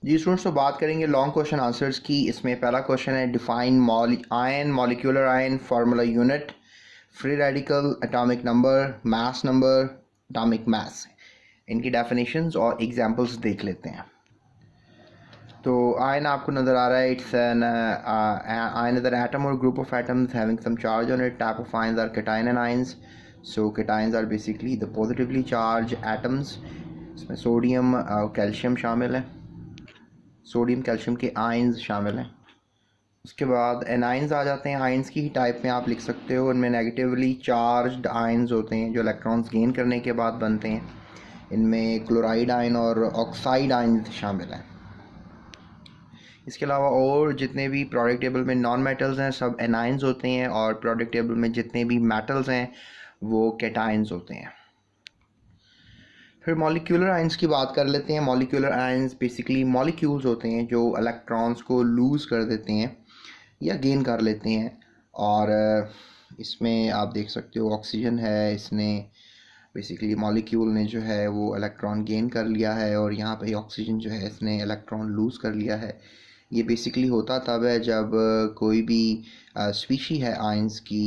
जी students, तो बात करेंगे लॉन्ग क्वेश्चन आंसर्स की। इसमें पहला क्वेश्चन है, define ion, molecular ion, formula unit, free radical, atomic number, mass number, atomic mass. इनकी डेफिनेशंस और एग्जांपल्स देख लेते हैं। तो आयन आपको नज़र आ रहा है, it's an ion is an atom or group of atoms having some charge on it. Type of ions are cation and anions. So cations are basically the positively charged atoms. इसमें sodium और calcium शामिल है। Sodium calcium के ions शामिल हैं। उसके बाद anions आ जाते हैं। आयंस की ही टाइप में आप लिख सकते हो। इनमें नेगेटिवली चार्ज्ड आयंस होते हैं जो इलेक्ट्रॉन्स गेन करने के बाद बनते हैं। इनमें क्लोराइड आयन और ऑक्साइड आयन शामिल हैं। इसके अलावा और जितने भी प्रोडक्ट टेबल में नॉन मेटल्स हैं सब एनाइंस होते हैं, और प्रोडक्ट टेबल में जितने भी मेटल्स हैं वो कैटायंस होते हैं। फिर मॉलिक्यूलर आयंस की बात कर लेते हैं। मॉलिक्यूलर आयंस बेसिकली मॉलिक्यूल्स होते हैं जो इलेक्ट्रॉन्स को लूज़ कर देते हैं या गेन कर लेते हैं। और इसमें आप देख सकते हो ऑक्सीजन है, इसने बेसिकली मॉलिक्यूल ने जो है वो इलेक्ट्रॉन गेन कर लिया है, और यहाँ पे ऑक्सीजन जो है इसने इलेक्ट्रॉन लूज़ कर लिया है। ये बेसिकली होता तब है जब कोई भी स्पीशी है आयंस की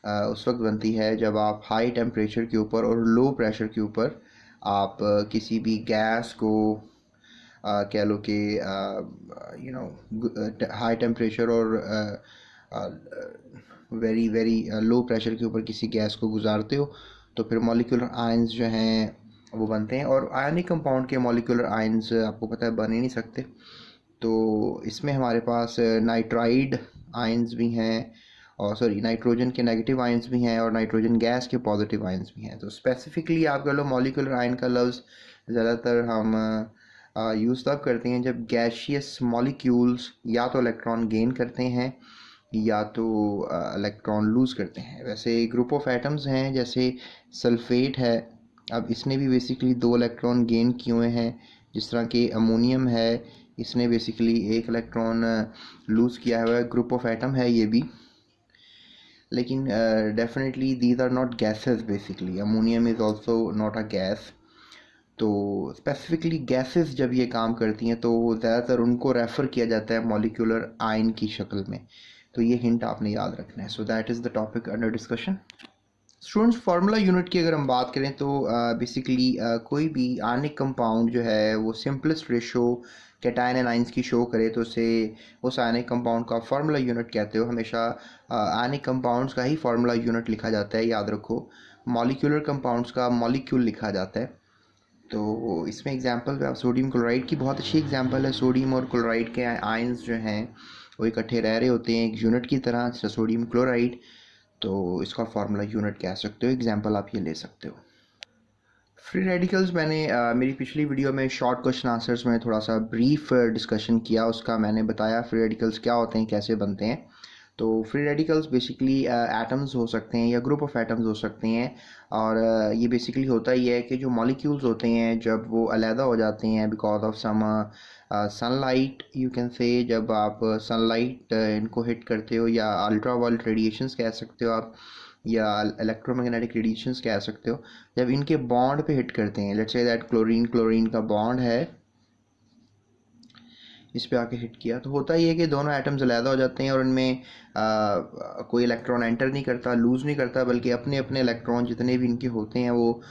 उस वक्त बनती है जब आप हाई टेम्परेचर के ऊपर और लो प्रेशर के ऊपर आप किसी भी गैस को कह लो कि हाई टेम्परेचर और वेरी वेरी लो प्रेशर के ऊपर किसी गैस को गुजारते हो, तो फिर मॉलिक्यूलर आयंस जो हैं वो बनते हैं। और आयनिक कंपाउंड के मॉलिक्यूलर आयंस आपको पता है बन ही नहीं सकते। तो इसमें हमारे पास नाइट्राइड आयंस भी हैं, और सॉरी नाइट्रोजन के नेगेटिव आयंस भी हैं, और नाइट्रोजन गैस के पॉजिटिव आयंस भी हैं। तो स्पेसिफिकली आप कह लो मॉलिक्यूलर आयन का लफ्ज़ ज़्यादातर हम यूज़ तब करते हैं जब गैशियस मॉलिक्यूल्स या तो इलेक्ट्रॉन गेन करते हैं या तो इलेक्ट्रॉन लूज़ करते हैं। वैसे ग्रुप ऑफ एटम्स हैं जैसे सल्फेट है, अब इसने भी बेसिकली 2 इलेक्ट्रॉन गेन किए हुए हैं। जिस तरह के अमोनियम है, इसने बेसिकली 1 इलेक्ट्रॉन लूज़ किया हुआ है। ग्रुप ऑफ एटम है ये भी, लेकिन definitely these are not gases. Basically ammonium is also not a gas. तो स्पेसिफिकली गैसेस जब ये काम करती हैं तो ज़्यादातर उनको रेफ़र किया जाता है मॉलिक्यूलर आयन की शक्ल में। तो ये हिंट आपने याद रखना है। So that is the topic under discussion. Students, formula unit की अगर हम बात करें तो बेसिकली कोई भी आयनिक कंपाउंड जो है वो simplest ratio cation and ions की शो करे तो उसे उस आयनिक कंपाउंड का फार्मूला यूनिट कहते हो। हमेशा आयनिक कंपाउंड्स का ही फार्मूला यूनिट लिखा जाता है, याद रखो। मॉलिक्यूलर कंपाउंड्स का मॉलिक्यूल लिखा जाता है। तो इसमें एग्जांपल पे आप सोडियम क्लोराइड की बहुत अच्छी एग्जांपल है। सोडियम और क्लोराइड के आयंस जो हैं वो इकट्ठे रह रहे होते हैं एक यूनिट की तरह, सोडियम क्लोराइड। तो इसका फार्मूला यूनिट कह सकते हो। एग्जांपल आप ये ले सकते हो। फ्री रेडिकल्स मैंने मेरी पिछली वीडियो में शॉर्ट क्वेश्चन आंसर्स में थोड़ा सा ब्रीफ डिस्कशन किया, उसका मैंने बताया फ्री रेडिकल्स क्या होते हैं, कैसे बनते हैं। तो फ्री रेडिकल्स बेसिकली एटम्स हो सकते हैं या ग्रुप ऑफ एटम्स हो सकते हैं। और ये बेसिकली होता ही है कि जो मॉलिक्यूल्स होते हैं जब वो अलहदा हो जाते हैं because of some sunlight, you can say, जब आप सनलाइट इनको हिट करते हो, या अल्ट्रा वायलेट रेडिएशंस कह सकते हो आप, या इलेक्ट्रोमैग्नेटिक रेडिएशंस कह सकते हो, जब इनके बॉन्ड पे हिट करते हैं। Let's say that chlorine chlorine का बॉन्ड है, इस पे आके हिट किया, तो होता ही है कि दोनों एटम्स अलहदा हो जाते हैं और इनमें कोई इलेक्ट्रॉन एंटर नहीं करता, लूज़ नहीं करता, बल्कि अपने अपने इलेक्ट्रॉन जितने भी इनके होते हैं वो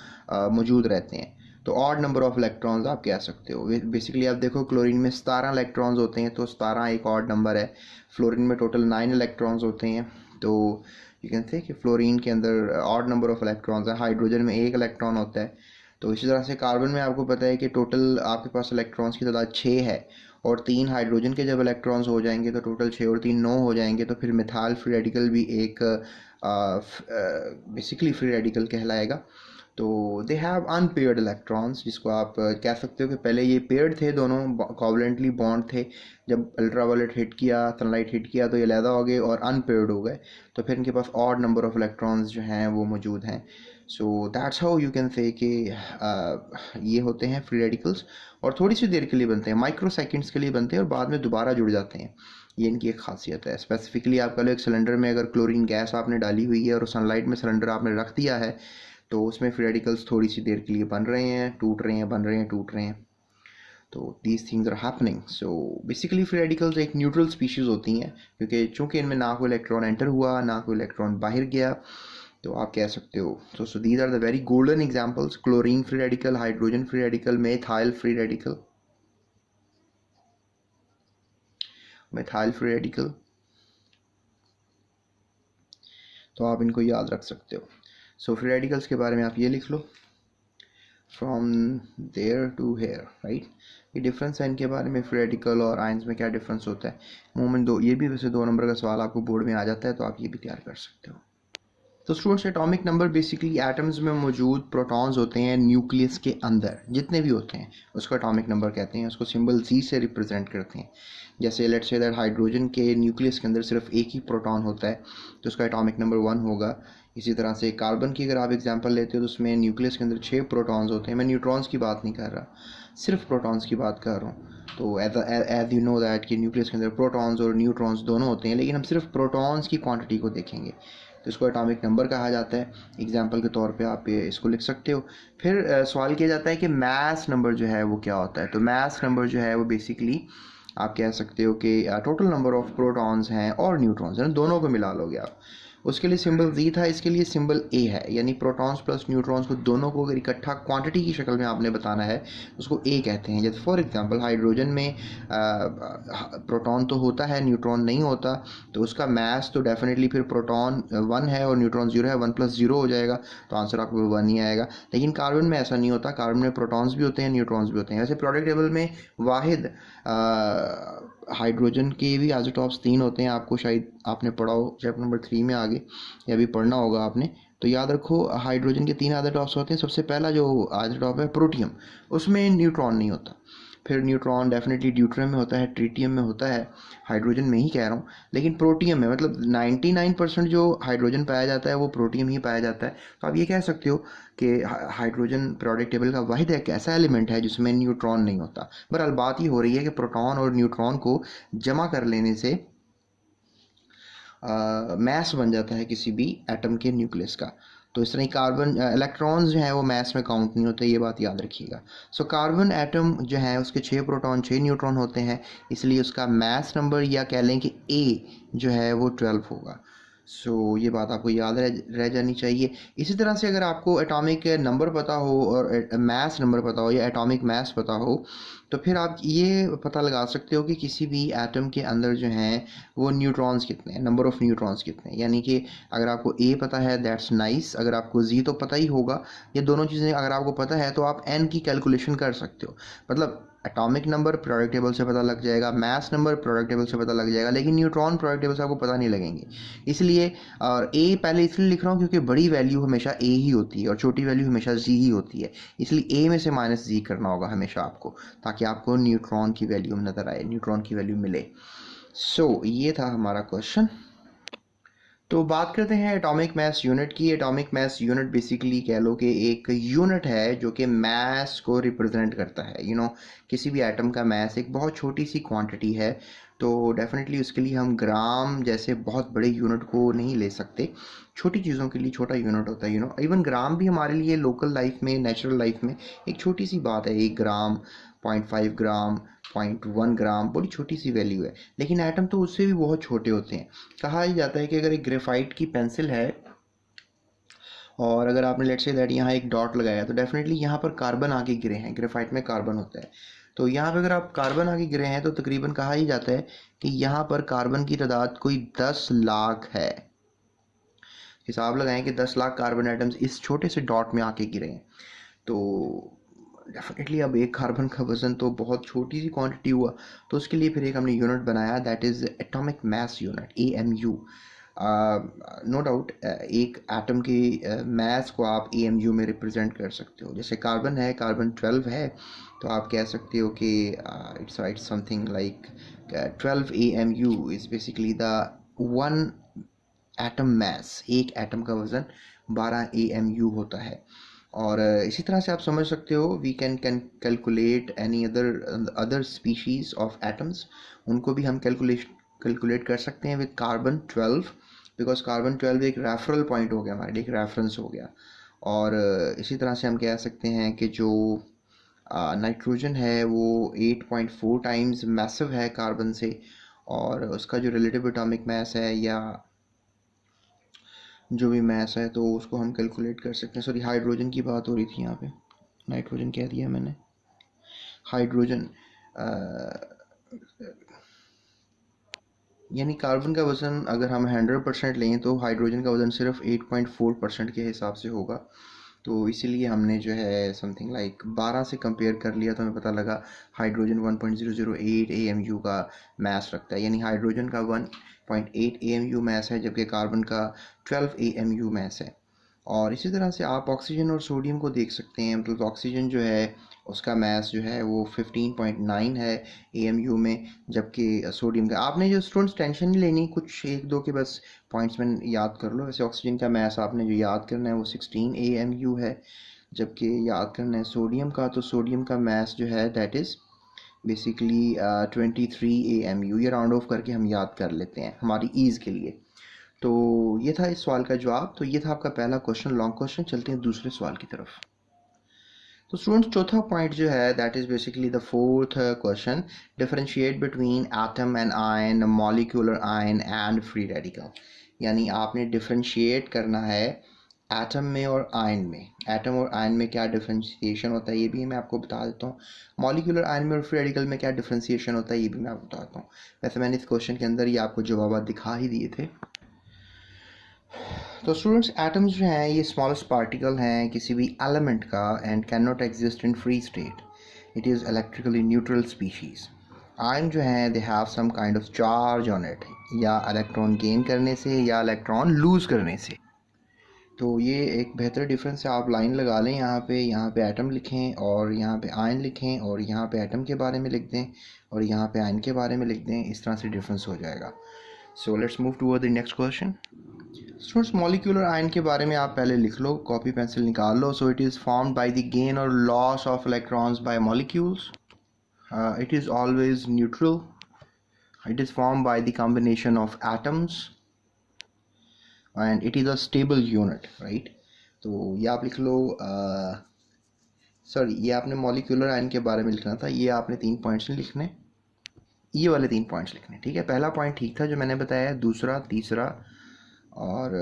मौजूद रहते हैं। तो ऑड नंबर ऑफ इलेक्ट्रॉन्स आप कह सकते हो। बेसिकली आप देखो क्लोरीन में 17 इलेक्ट्रॉन्स होते हैं, तो 17 एक ऑड नंबर है। फ्लोरीन में टोटल 9 इलेक्ट्रॉन्स होते हैं। तो यू कैन से कि फ्लोरीन के अंदर ऑड नंबर ऑफ इलेक्ट्रॉन्स है। हाइड्रोजन में 1 इलेक्ट्रॉन होता है। तो इसी तरह से कार्बन में आपको पता है कि टोटल आपके पास इलेक्ट्रॉन्स की तादाद 6 है, और 3 हाइड्रोजन के जब इलेक्ट्रॉन्स हो जाएंगे तो टोटल 6 और 3 9 हो जाएंगे। तो फिर मिथाइल फ्री रेडिकल भी एक बेसिकली फ्री रेडिकल कहलाएगा। तो दे हैव अनपेयर्ड इलेक्ट्रॉन्स, जिसको आप कह सकते हो कि पहले ये पेयर्ड थे, दोनों कोवलेंटली बॉन्ड थे। जब अल्ट्रावायलेट हिट किया, सनलाइट हिट किया, तो ये अलहदा हो गए और अनपेयर्ड हो गए। तो फिर इनके पास ऑड नंबर ऑफ इलेक्ट्रॉन्स जो हैं वो मौजूद हैं। So that's how you can से कि ये होते हैं फ्री रेडिकल्स, और थोड़ी सी देर के लिए बनते हैं, माइक्रो सेकेंड्स के लिए बनते हैं और बाद में दोबारा जुड़ जाते हैं। ये इनकी एक खासियत है। स्पेसिफिकली आप कह लो एक सिलेंडर में अगर क्लोरीन गैस आपने डाली हुई है और सनलाइट में सिलेंडर आपने रख दिया है, तो उसमें फ्री रेडिकल्स थोड़ी सी देर के लिए बन रहे हैं, टूट रहे हैं, बन रहे हैं, टूट रहे हैं। तो these things are happening. So basically free radicals एक न्यूट्रल स्पीशीज़ होती हैं, क्योंकि चूंकि इनमें ना कोई इलेक्ट्रॉन एंटर हुआ ना कोई इलेक्ट्रॉन बाहर गया, तो आप कह सकते हो. So these are the very golden examples: chlorine free radical, hydrogen free radical, methyl free radical, तो आप इनको याद रख सकते हो. सो फ्री रेडिकल्स के बारे में आप ये लिख लो, from there to here, right. ये डिफरेंस है इनके बारे में, फ्री रेडिकल और आयंस में क्या डिफरेंस होता है. मोमेंट दो, ये भी वैसे 2 नंबर का सवाल आपको बोर्ड में आ जाता है, तो आप ये भी तैयार कर सकते हो. तो students, atomic number basically atoms में मौजूद प्रोटॉन्स होते हैं न्यूक्लियस के अंदर, जितने भी होते हैं उसको एटॉमिक नंबर कहते हैं. उसको सिंबल जी से रिप्रेजेंट करते हैं. जैसे लेट्स से दैट हाइड्रोजन के न्यूक्लियस के अंदर सिर्फ एक ही प्रोटॉन होता है, तो उसका एटॉमिक नंबर 1 होगा. इसी तरह से कार्बन की अगर आप एग्जांपल लेते हो तो उसमें न्यूक्लियस के अंदर 6 प्रोटॉन्स होते हैं. मैं न्यूट्रॉन्स की बात नहीं कर रहा, सिर्फ प्रोटॉन्स की बात कर रहा हूँ. तो एज यू नो दैट कि न्यूक्लियस के अंदर प्रोटॉन्स और न्यूट्रॉन्स दोनों होते हैं, लेकिन हम सिर्फ प्रोटॉन्स की क्वांटिटी को देखेंगे, तो इसको एटॉमिक नंबर कहा जाता है. एग्जांपल के तौर पे आप इसको लिख सकते हो. फिर सवाल किया जाता है कि मास नंबर जो है वो क्या होता है. तो मास नंबर जो है वो बेसिकली आप कह सकते हो कि टोटल नंबर ऑफ प्रोटॉन्स हैं और न्यूट्रॉन्स हैं, दोनों को मिला लोगे आप. उसके लिए सिंबल जी था, इसके लिए सिंबल ए है. यानी प्रोटॉन्स प्लस न्यूट्रॉन्स को दोनों को अगर इकट्ठा क्वांटिटी की शक्ल में आपने बताना है, उसको ए कहते हैं. जैसे फॉर एग्जांपल हाइड्रोजन में प्रोटॉन तो होता है, न्यूट्रॉन नहीं होता, तो उसका मास तो डेफिनेटली फिर प्रोटॉन 1 है और न्यूट्रॉन 0 है, 1 + 0 हो जाएगा, तो आंसर आपको 1 ही आएगा. लेकिन कार्बन में ऐसा नहीं होता. कार्बन में प्रोटॉन्स भी होते हैं, न्यूट्रॉन्स भी होते हैं. वैसे प्रोडक्ट टेबल में वाहिद हाइड्रोजन के भी आइसोटॉप्स 3 होते हैं. आपको शायद आपने पढ़ा हो चैप्टर नंबर 3 में आगे, या भी पढ़ना होगा आपने. तो याद रखो हाइड्रोजन के 3 आइसोटॉप्स होते हैं. सबसे पहला जो आइसोटॉप है प्रोटियम, उसमें न्यूट्रॉन नहीं होता. फिर न्यूट्रॉन डेफिनेटली ड्यूट्रियम में होता है, ट्रिटियम में होता है, हाइड्रोजन में ही कह रहा हूँ. लेकिन प्रोटियम में मतलब 99% जो हाइड्रोजन पाया जाता है वो प्रोटियम ही पाया जाता है. तो आप ये कह सकते हो कि हाइड्रोजन पीरियोडिक टेबल का वाहिद एक ऐसा एलिमेंट है जिसमें न्यूट्रॉन नहीं होता. बहरहाल बात ही हो रही है कि प्रोटॉन और न्यूट्रॉन को जमा कर लेने से मास बन जाता है किसी भी एटम के न्यूक्लियस का. तो इस तरह कार्बन इलेक्ट्रॉन्स जो हैं वो मास में काउंट नहीं होते, ये बात याद रखिएगा. सो कार्बन एटम जो है उसके 6 प्रोटॉन 6 न्यूट्रॉन होते हैं, इसलिए उसका मास नंबर या कह लें कि ए जो है वो 12 होगा. सो ये बात आपको याद रह जानी चाहिए. इसी तरह से अगर आपको एटॉमिक नंबर पता हो और मास नंबर पता हो या एटॉमिक मास पता हो, तो फिर आप ये पता लगा सकते हो कि किसी भी एटम के अंदर जो हैं वो न्यूट्रॉन्स कितने हैं, नंबर ऑफ़ न्यूट्रॉन्स कितने हैं. यानी कि अगर आपको ए पता है दैट्स नाइस, अगर आपको जी तो पता ही होगा, ये दोनों चीज़ें अगर आपको पता है तो आप एन की कैलकुलेशन कर सकते हो. मतलब एटॉमिक नंबर प्रोडक्ट टेबल से पता लग जाएगा, मास नंबर प्रोडक्ट टेबल से पता लग जाएगा, लेकिन न्यूट्रॉन प्रोडक्ट टेबल से आपको पता नहीं लगेंगे. इसलिए और ए पहले इसलिए लिख रहा हूँ क्योंकि बड़ी वैल्यू हमेशा ए ही होती है और छोटी वैल्यू हमेशा जी ही होती है. इसलिए ए में से माइनस जी करना होगा हमेशा आपको, ताकि आपको न्यूट्रॉन की वैल्यू नज़र आए, न्यूट्रॉन की वैल्यू मिले. सो ये था हमारा क्वेश्चन. तो बात करते हैं एटॉमिक मास यूनिट की. एटॉमिक मास यूनिट बेसिकली कह लो कि एक यूनिट है जो कि मास को रिप्रेजेंट करता है. किसी भी एटम का मास एक बहुत छोटी सी क्वांटिटी है, तो डेफिनेटली उसके लिए हम ग्राम जैसे बहुत बड़े यूनिट को नहीं ले सकते. छोटी चीज़ों के लिए छोटा यूनिट होता है. इवन ग्राम भी हमारे लिए लोकल लाइफ में, नेचुरल लाइफ में एक छोटी सी बात है. 1 ग्राम, 0.5 ग्राम, 0.1 ग्राम बड़ी छोटी सी वैल्यू है. लेकिन एटम तो उससे भी बहुत छोटे होते हैं. कहा ही जाता है कि अगर एक ग्रेफाइट की पेंसिल है और अगर आपने लेट्स से दैट यहाँ एक डॉट लगाया, तो डेफिनेटली यहाँ पर कार्बन आके गिरे हैं. ग्रेफाइट में कार्बन होता है, तो यहाँ पे अगर आप कार्बन आके गिरे हैं तो तकरीबन कहा ही जाता है कि यहाँ पर कार्बन की तादाद कोई 10 लाख है. हिसाब लगाएं कि 10 लाख कार्बन एटम्स इस छोटे से डॉट में आके गिरे हैं. तो डेफिनेटली अब एक कार्बन का वज़न तो बहुत छोटी सी क्वांटिटी हुआ, तो उसके लिए फिर एक हमने यूनिट बनाया, that is atomic mass unit, AMU. No doubt एक एटम की मास को आप AMU में रिप्रेजेंट कर सकते हो. जैसे कार्बन है, कार्बन 12 है, तो आप कह सकते हो कि it's something like 12 AMU is basically the 1 atom mass. एक एटम का वज़न 12 AMU होता है. और इसी तरह से आप समझ सकते हो we can calculate any other species of atoms. उनको भी हम कैलकुलेट कर सकते हैं विद कार्बन 12, बिकॉज कार्बन 12 एक रेफरल पॉइंट हो गया हमारे लिए, एक रेफरेंस हो गया. और इसी तरह से हम कह सकते हैं कि जो नाइट्रोजन है वो 8.4 टाइम्स मैसिव है कार्बन से, और उसका जो रिलेटिव एटॉमिक मास है या जो भी मास है तो उसको हम कैलकुलेट कर सकते हैं। सॉरी, हाइड्रोजन की बात हो रही थी यहाँ पे, नाइट्रोजन कह दिया मैंने। हाइड्रोजन यानी कार्बन का वज़न अगर हम 100% लें तो हाइड्रोजन का वज़न सिर्फ 8.4% के हिसाब से होगा। तो इसीलिए हमने जो है समथिंग लाइक 12 से कंपेयर कर लिया तो हमें पता लगा हाइड्रोजन 1.008 AMU का मास रखता है, यानी हाइड्रोजन का 1.8 AMU मास है जबकि कार्बन का 12 AMU मास है। और इसी तरह से आप ऑक्सीजन और सोडियम को देख सकते हैं। मतलब ऑक्सीजन जो है उसका मास जो है वो 15.9 है AMU में, जबकि सोडियम का, आपने जो स्टूडेंट्स टेंशन नहीं लेनी, कुछ एक दो के बस पॉइंट्स में याद कर लो। वैसे ऑक्सीजन का मास आपने जो याद करना है वो 16 AMU है, जबकि याद करना है सोडियम का, तो सोडियम का मास जो है दैट इज़ बेसिकली 23 AMU। ये राउंड ऑफ करके हम याद कर लेते हैं हमारी ईज़ के लिए। तो ये था इस सवाल का जवाब। तो ये था आपका पहला क्वेश्चन, लॉन्ग क्वेश्चन। चलते हैं दूसरे सवाल की तरफ। तो स्टूडेंट्स चौथा पॉइंट जो है that is basically the fourth question, differentiate between atom and ion, molecular ion and free radical. यानी आपने डिफरेंशिएट करना है एटम में और आयन में। एटम और आयन में क्या डिफरेंशिएशन होता है ये भी मैं आपको बता देता हूँ। मॉलिक्यूलर आयन में और फ्री रेडिकल में क्या डिफरेंशिएशन होता है ये भी मैं आपको बताता हूँ। वैसे मैंने इस क्वेश्चन के अंदर ये आपको जवाब दिखा ही दिए थे। तो स्टूडेंट्स एटम्स जो हैं ये स्मॉलेस्ट पार्टिकल हैं किसी भी एलिमेंट का and can not exist in free state, it is electrically neutral species. Ion जो हैं they have some kind of charge on it, या इलेक्ट्रॉन गेन करने से या इलेक्ट्रॉन लूज़ करने से। तो ये एक बेहतर डिफरेंस है। आप लाइन लगा लें यहाँ पे एटम लिखें और यहाँ पे आयन लिखें और यहाँ पे एटम के बारे में लिख दें और यहाँ पे आयन के बारे में लिख दें, इस तरह से डिफरेंस हो जाएगा। So let's move toward the next question. Students molecular ion के बारे में आप पहले लिख लो, कॉपी पेंसिल निकाल लो। So it is formed by the gain or loss of electrons by molecules, it is always neutral, it is formed by the combination of atoms and it is a stable unit, right. तो ये आप लिख लो। Sorry, ये आपने molecular ion के बारे में लिखना था, ये आपने 3 पॉइंट्स नहीं लिखने, ये वाले 3 पॉइंट्स लिखने, ठीक है। पहला पॉइंट ठीक था जो मैंने बताया, दूसरा, तीसरा और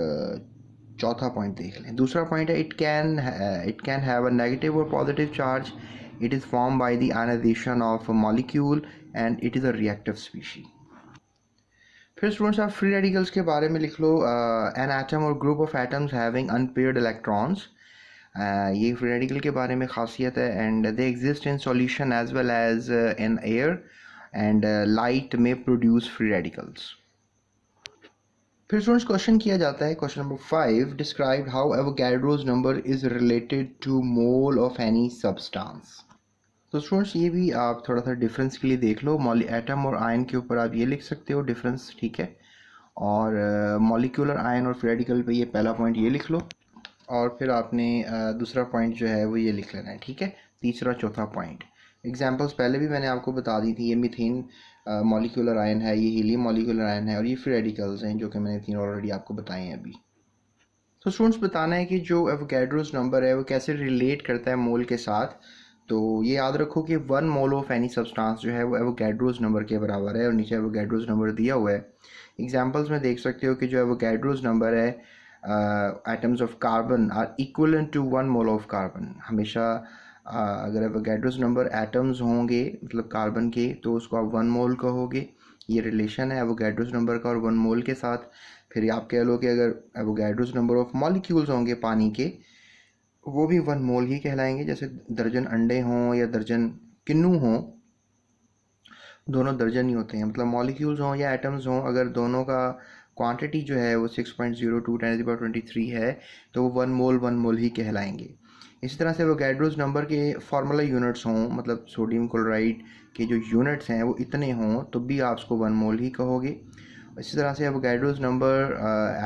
चौथा पॉइंट देख लें। दूसरा पॉइंट है it can have a negative or positive charge, it is form by the ionization of molecule and it is a reactive species. फिर स्टूडेंट्स आप फ्री रेडिकल्स के बारे में लिख लो। An atom or group of atoms having unpaired electrons, ये free radical के बारे में खासियत है। And they exist in solution as well as in air and light में प्रोड्यूस फ्री रेडिकल्स। फिर स्टूडेंट्स क्वेश्चन किया जाता है, question number 5, describe how Avogadro's number is related to mole of any substance. तो स्टूडेंट्स ये भी आप थोड़ा सा डिफरेंस के लिए देख लो। एटम और आयन के ऊपर आप ये लिख सकते हो डिफरेंस, ठीक है। और मॉलिक्यूलर आयन और फ्री रेडिकल पे ये पहला पॉइंट ये लिख लो और फिर आपने दूसरा पॉइंट जो है वो ये लिख लेना है, ठीक है। तीसरा चौथा पॉइंट एग्जांपल्स पहले भी मैंने आपको बता दी थी। ये मीथेन मॉलिक्यूलर आयन है, ये हीलियम मॉलिक्यूलर आयन है और ये फ्री रेडिकल्स हैं जो कि मैंने 3 ऑलरेडी आपको बताए हैं अभी। तो स्टूडेंट्स बताना है कि जो एवोगैड्रोस नंबर है वो कैसे रिलेट करता है मोल के साथ। तो ये याद रखो कि 1 मोल ऑफ एनी सब्सटेंस जो है वो एवोगैड्रोस नंबर के बराबर है और नीचे एवोगैड्रोस नंबर दिया हुआ है। एग्जांपल्स में देख सकते हो कि जो एवोगैड्रोस नंबर है, atoms of carbon are equivalent to 1 mole of carbon. हमेशा अगर एवोगैड्रोस नंबर एटम्स होंगे मतलब कार्बन के तो उसको आप 1 मोल कहोगे। ये रिलेशन है एवोगैड्रोस नंबर का और 1 मोल के साथ। फिर आप कह लो कि अगर एवोगैड्रोस नंबर ऑफ मॉलिक्यूल्स होंगे पानी के, वो भी 1 मोल ही कहलाएंगे। जैसे दर्जन अंडे हों या दर्जन किन्नू हों, दोनों दर्जन ही होते हैं। मतलब मॉलिक्यूल्स हों या एटम्स हों, अगर दोनों का क्वांटिटी जो है वो 6.02 × 10⁻23 है तो वो 1 मोल ही कहलाएंगे। इसी तरह से एवोगैड्रोस नंबर के फार्मूला यूनिट्स हों, मतलब सोडियम क्लोराइड के जो यूनिट्स हैं वो इतने हों तो भी आप उसको 1 मोल ही कहोगे। इसी तरह से Avogadro's number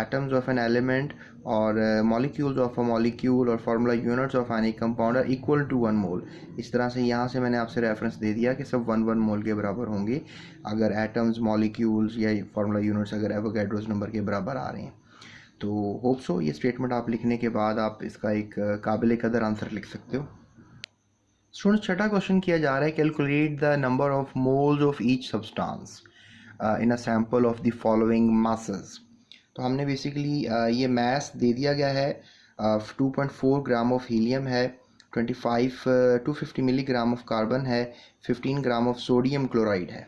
atoms of an element और मॉलिक्यूल्स ऑफ अ मॉलिक्यूल और formula units of any compound are equal to 1 mole. इस तरह से यहाँ से मैंने आपसे रेफरेंस दे दिया कि सब 1 मोल के बराबर होंगे अगर एटम्स, मॉलिक्यूल्स या फार्मूला यूनिट्स अगर एवोगैड्रोस नंबर के बराबर आ रहे हैं। तो होप सो ये स्टेटमेंट आप लिखने के बाद आप इसका एक काबिल कदर आंसर लिख सकते हो। स्टूडेंट छठा क्वेश्चन किया जा रहा है, calculate the number of moles of each substance in a sample of the following masses. तो हमने बेसिकली ये मास दे दिया गया है, 2.4 ग्राम ऑफ हीलियम है, 250 मिलीग्राम ऑफ कार्बन है, 15 ग्राम ऑफ सोडियम क्लोराइड है।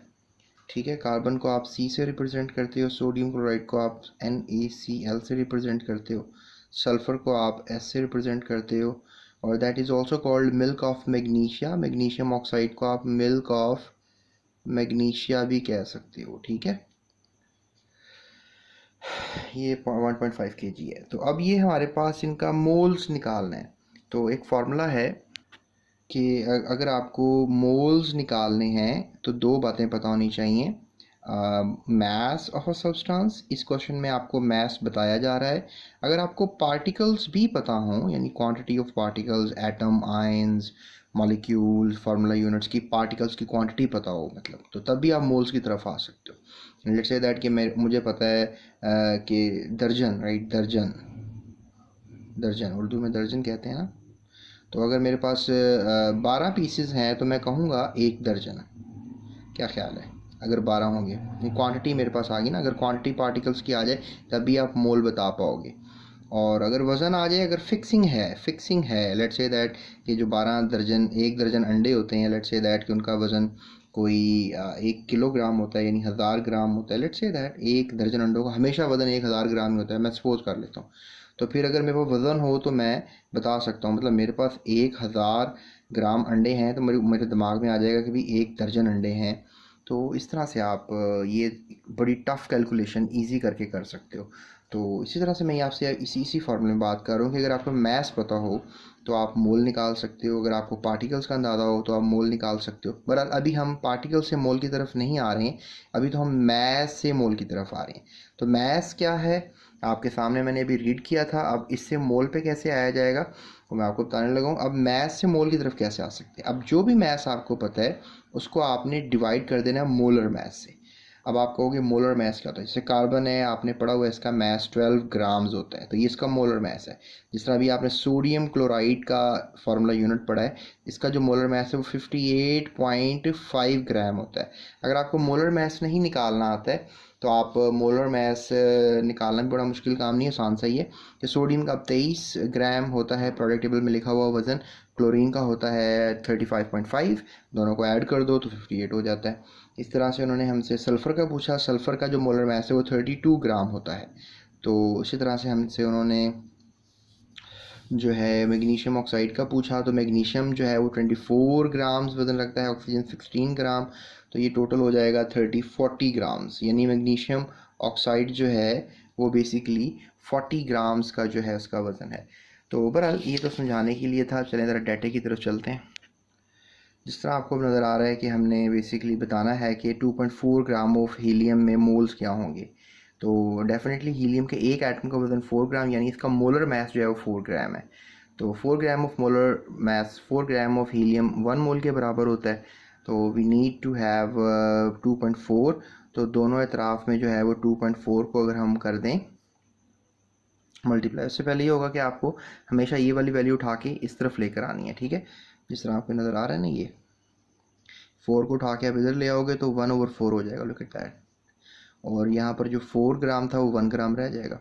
ठीक है, कार्बन को आप C से रिप्रेजेंट करते हो, सोडियम क्लोराइड को आप NaCl से रिप्रेजेंट करते हो, सल्फ़र को आप S से रिप्रेजेंट करते हो, और that is also called milk of magnesia. Magnesium oxide को आप मिल्क ऑफ मैग्नीशिया भी कह सकते हो। ठीक है, ये 1.5 kg है। तो अब ये हमारे पास इनका मोल्स निकालना है। तो एक फार्मूला है कि अगर आपको मोल्स निकालने हैं तो दो बातें पता होनी चाहिए। मास ऑफ अ सब्सटेंस, इस क्वेश्चन में आपको मास बताया जा रहा है। अगर आपको पार्टिकल्स भी पता हों, यानी quantity of particles, atom, ions, molecules, formula units की पार्टिकल्स की क्वांटिटी पता हो, मतलब, तो तब भी आप मोल्स की तरफ आ सकते हो। लेट्स से दैट कि मुझे पता है कि दर्जन, राइट, दर्जन, दर्जन उर्दू में दर्जन कहते हैं ना। तो अगर मेरे पास 12 पीसेस हैं तो मैं कहूँगा एक दर्जन। क्या ख्याल है? अगर 12 होंगे, ये क्वांटिटी मेरे पास आ गई ना। अगर क्वांटिटी पार्टिकल्स की आ जाए तब भी आप मोल बता पाओगे। और अगर वज़न आ जाए, अगर फिक्सिंग है, लेट्स से दैट ये जो 12 दर्जन, एक दर्जन अंडे होते हैं, लेट्स से दैट कि उनका वज़न कोई 1 किलोग्राम होता है, यानी 1000 ग्राम होता है। लेट्स से दैट एक दर्जन अंडों का हमेशा वज़न 1000 ग्राम ही होता है, मैं सपोज कर लेता हूँ। तो फिर अगर मेरे पास वज़न हो तो मैं बता सकता हूँ, मतलब मेरे पास 1000 ग्राम अंडे हैं तो मेरे मेरे दिमाग में आ जाएगा कि भाई एक दर्जन अंडे हैं। तो इस तरह से आप ये बड़ी टफ़ कैलकुलेशन ईज़ी करके कर सकते हो। तो इसी तरह से मैं आपसे इसी फार्मूले में बात कर रहा हूँ कि अगर आपको मैथ्स पता हो तो आप मोल निकाल सकते हो, अगर आपको पार्टिकल्स का अंदाज़ा हो तो आप मोल निकाल सकते हो। बहरहाल अभी हम पार्टिकल से मोल की तरफ नहीं आ रहे हैं, अभी तो हम मैथ्स से मोल की तरफ आ रहे हैं। तो मैथ्स क्या है आपके सामने मैंने अभी रीड किया था। अब इससे मोल पे कैसे आया जाएगा वो मैं आपको बताने लगा हूँ। अब मैथ्स से मोल की तरफ कैसे आ सकते हैं, अब जो भी मैथ्स आपको पता है उसको आपने डिवाइड कर देना है मोलर मैथ्स से। अब आप कहोगे मोलर मैथ्स क्या होता है? जैसे कार्बन है, आपने पढ़ा हुआ है, इसका मैथ्स 12 ग्राम्स होता है, तो ये इसका मोलर मैथ्स है। जिस तरह अभी आपने सोडियम क्लोराइड का फार्मूला यूनिट पढ़ा है, इसका जो मोलर मैथ्स है वो 58.5 ग्राम होता है। अगर आपको मोलर मैथ्स नहीं निकालना आता है तो आप मोलर मैथ्स निकालना भी बड़ा मुश्किल काम नहीं है, आसान सा ही है। कि सोडियम का 23 ग्राम होता है प्रोडक्ट टेबल में लिखा हुआ वज़न, क्लोरीन का होता है 35.5, दोनों को ऐड कर दो तो 58 हो जाता है। इस तरह से उन्होंने हमसे सल्फ़र का पूछा, सल्फ़र का जो मोलर मैस है वो 32 ग्राम होता है। तो इसी तरह से हमसे उन्होंने जो है मैग्नीशियम ऑक्साइड का पूछा, तो मैग्नीशियम जो है वो 24 ग्राम्स वज़न रखता है, ऑक्सीजन 16 ग्राम, तो ये टोटल हो जाएगा 40 ग्राम्स। यानी मैग्नीशियम ऑक्साइड जो है वो बेसिकली 40 ग्राम्स का जो है उसका वज़न है। तो बहरहाल ये तो समझाने के लिए था। चलें ज़रा डाटे की तरफ चलते हैं। जिस तरह आपको नज़र आ रहा है कि हमने बेसिकली बताना है कि 2.4 ग्राम ऑफ हीलियम में मोल्स क्या होंगे। तो डेफिनेटली हीलियम के एक एटम का वज़न 4 ग्राम, यानी इसका मोलर मास जो है वो 4 ग्राम है। तो 4 gram of molar mass, 4 gram of helium 1 मोल के बराबर होता है। तो वी नीड टू हैव 2.4। तो दोनों एतराफ़ में जो है वो 2.4 को अगर हम कर दें मल्टीप्लाई, उससे पहले ये होगा कि आपको हमेशा ये वाली वैल्यू उठा के इस तरफ लेकर आनी है। ठीक है, जिस तरह आपको नज़र आ रहा है ना, ये 4 को उठा के आप इधर ले आओगे तो 1/4 हो जाएगा, लुक एट दैट। और यहाँ पर जो 4 ग्राम था वो 1 ग्राम रह जाएगा।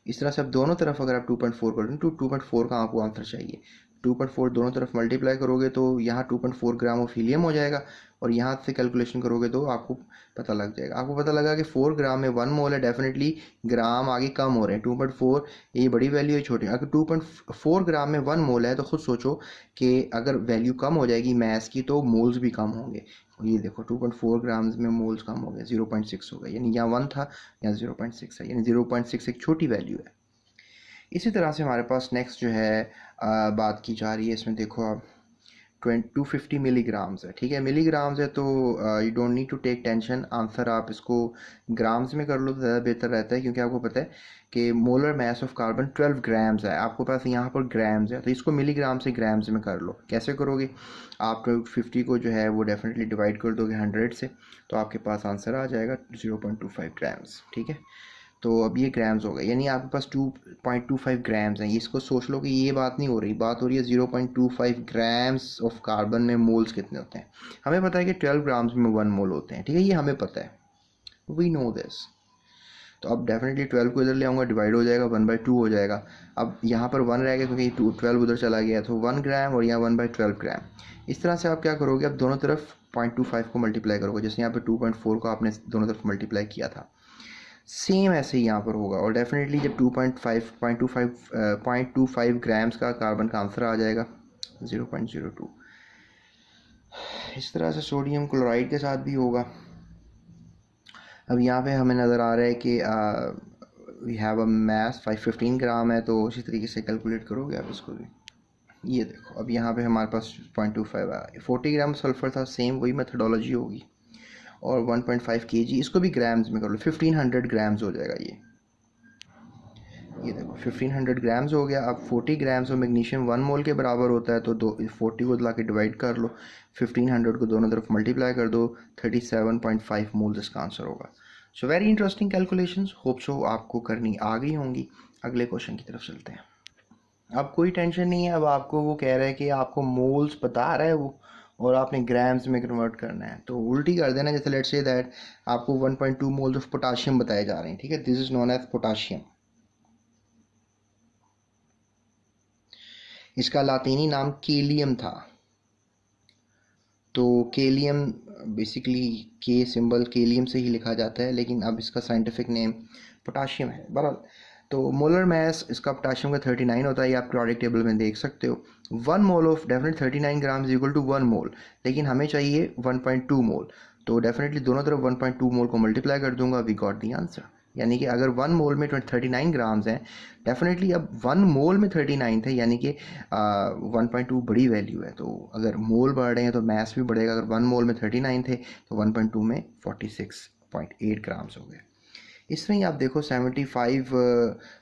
इस तरह से आप दोनों तरफ अगर आप 2.4 कर दें तो 2.4 का आपको आंसर चाहिए। 2.4 दोनों तरफ मल्टीप्लाई करोगे तो यहाँ 2.4 ग्राम ऑफ हीलियम हो जाएगा, और यहाँ से कैलकुलेशन करोगे तो आपको पता लग जाएगा। आपको पता लगा कि 4 ग्राम में 1 मोल है, डेफिनेटली ग्राम आगे कम हो रहे हैं। 2.4 ये बड़ी वैल्यू है, छोटी। अगर 2.4 ग्राम में 1 मोल है तो खुद सोचो कि अगर वैल्यू कम हो जाएगी मैथ्स की तो मोल्स भी कम होंगे। ये देखो 2.4 ग्राम्स में मोल्स कम हो गए, 0.6 हो गए, यानी यहाँ 1 था, यहाँ 0.6 है, यानी 0.6 एक छोटी वैल्यू है। इसी तरह से हमारे पास नेक्स्ट जो है बात की जा रही है, इसमें देखो आप 250 मिलीग्राम्स है। ठीक है, मिलीग्राम्स है तो you don't need to take tension, answer आप इसको ग्राम्स में कर लो तो ज़्यादा बेहतर रहता है, क्योंकि आपको पता है कि molar mass of carbon 12 grams है, आपको पास यहाँ पर ग्राम्स है, तो इसको मिलीग्राम से ग्राम्स में कर लो। कैसे करोगे? आप 50 को जो है वो डेफिनेटली डिवाइड कर दोगे 100 से, तो आपके पास आंसर आ जाएगा 0.25 ग्राम्स। ठीक है, तो अब ये ग्राम्स हो गए, यानी आपके पास 2.25 ग्राम्स हैं। इसको सोच लो कि ये बात नहीं हो रही, बात हो रही है 0.25 ग्राम्स ऑफ कार्बन में मोल्स कितने होते हैं। हमें पता है कि 12 ग्राम्स में 1 मोल होते हैं, ठीक है, ये हमें पता है, वी नो दिस। तो अब डेफिनेटली 12 को इधर ले आऊँगा, डिवाइड हो जाएगा, 1/2 हो जाएगा। अब यहाँ पर 1 रह गया क्योंकि 12 उधर चला गया, तो 1 ग्राम और यहाँ 1/12 ग्राम। इस तरह से आप क्या करोगे, आप दोनों तरफ 0.25 को मल्टीप्लाई करोगे, जैसे यहाँ पे 2.4 को आपने दोनों तरफ मल्टीप्लाई किया था, सेम ऐसे ही यहाँ पर होगा। और डेफिनेटली जब 0.25 ग्राम्स का कार्बन का आंसर आ जाएगा 0.02। इस तरह से सोडियम क्लोराइड के साथ भी होगा। अब यहाँ पे हमें नज़र आ रहा है कि वी हैव अ मास 515 ग्राम है, तो उसी तरीके से कैलकुलेट करोगे आप इसको भी। ये देखो अब यहाँ पे हमारे पास 0.25 आया, 40 ग्राम सल्फ़र था, सेम वही मेथडोलॉजी होगी। और 1.5 kg, इसको भी ग्राम्स में कर लो, 1500 ग्राम्स हो जाएगा ये देखो 1500 ग्राम्स हो गया। अब 40 ग्राम्स ऑफ मैग्नीशियम 1 मोल के बराबर होता है, तो 40 को ला के डिवाइड कर लो, 1500 को दोनों तरफ मल्टीप्लाई कर दो, 37.5 मोल्स इसका आंसर होगा। So very interesting calculations, hope so आपको करनी आ गई होंगी। अगले क्वेश्चन की तरफ चलते हैं। अब कोई टेंशन नहीं है, अब आपको वो कह रहा है कि आपको मोल्स बता रहा है वो, और आपने ग्राम्स में कन्वर्ट करना है, तो उल्टी कर देना। जैसे लेट्स से दैट आपको 1.2 मोल्स ऑफ पोटाशियम बताए जा रहे हैं, ठीक है, this is known as potassium. इसका लातीनी नाम केलियम था। तो केलियम बेसिकली के सिंबल केलियम से ही लिखा जाता है, लेकिन अब इसका साइंटिफिक नेम पोटाशियम है। बहरहाल तो मोलर मास इसका पोटाशियम का 39 होता है, ये आप पीरियोडिक टेबल में देख सकते हो। 1 mole of definite 39 gram is equal to 1 mole, लेकिन हमें चाहिए 1.2 मोल, तो डेफिनेटली दोनों तरफ 1.2 मोल को मल्टीप्लाई कर दूंगा, वी गॉट दी आंसर। यानी कि अगर 1 मोल में 39 ग्राम्स हैं, डेफिनेटली अब 1 मोल में 39 थे, यानी कि 1.2 बड़ी वैल्यू है। तो अगर मोल बढ़ रहे हैं तो मास भी बढ़ेगा। अगर 1 मोल में 39 थे तो 1.2 में 46.8 ग्राम्स हो गए। इस तरह ही आप देखो 75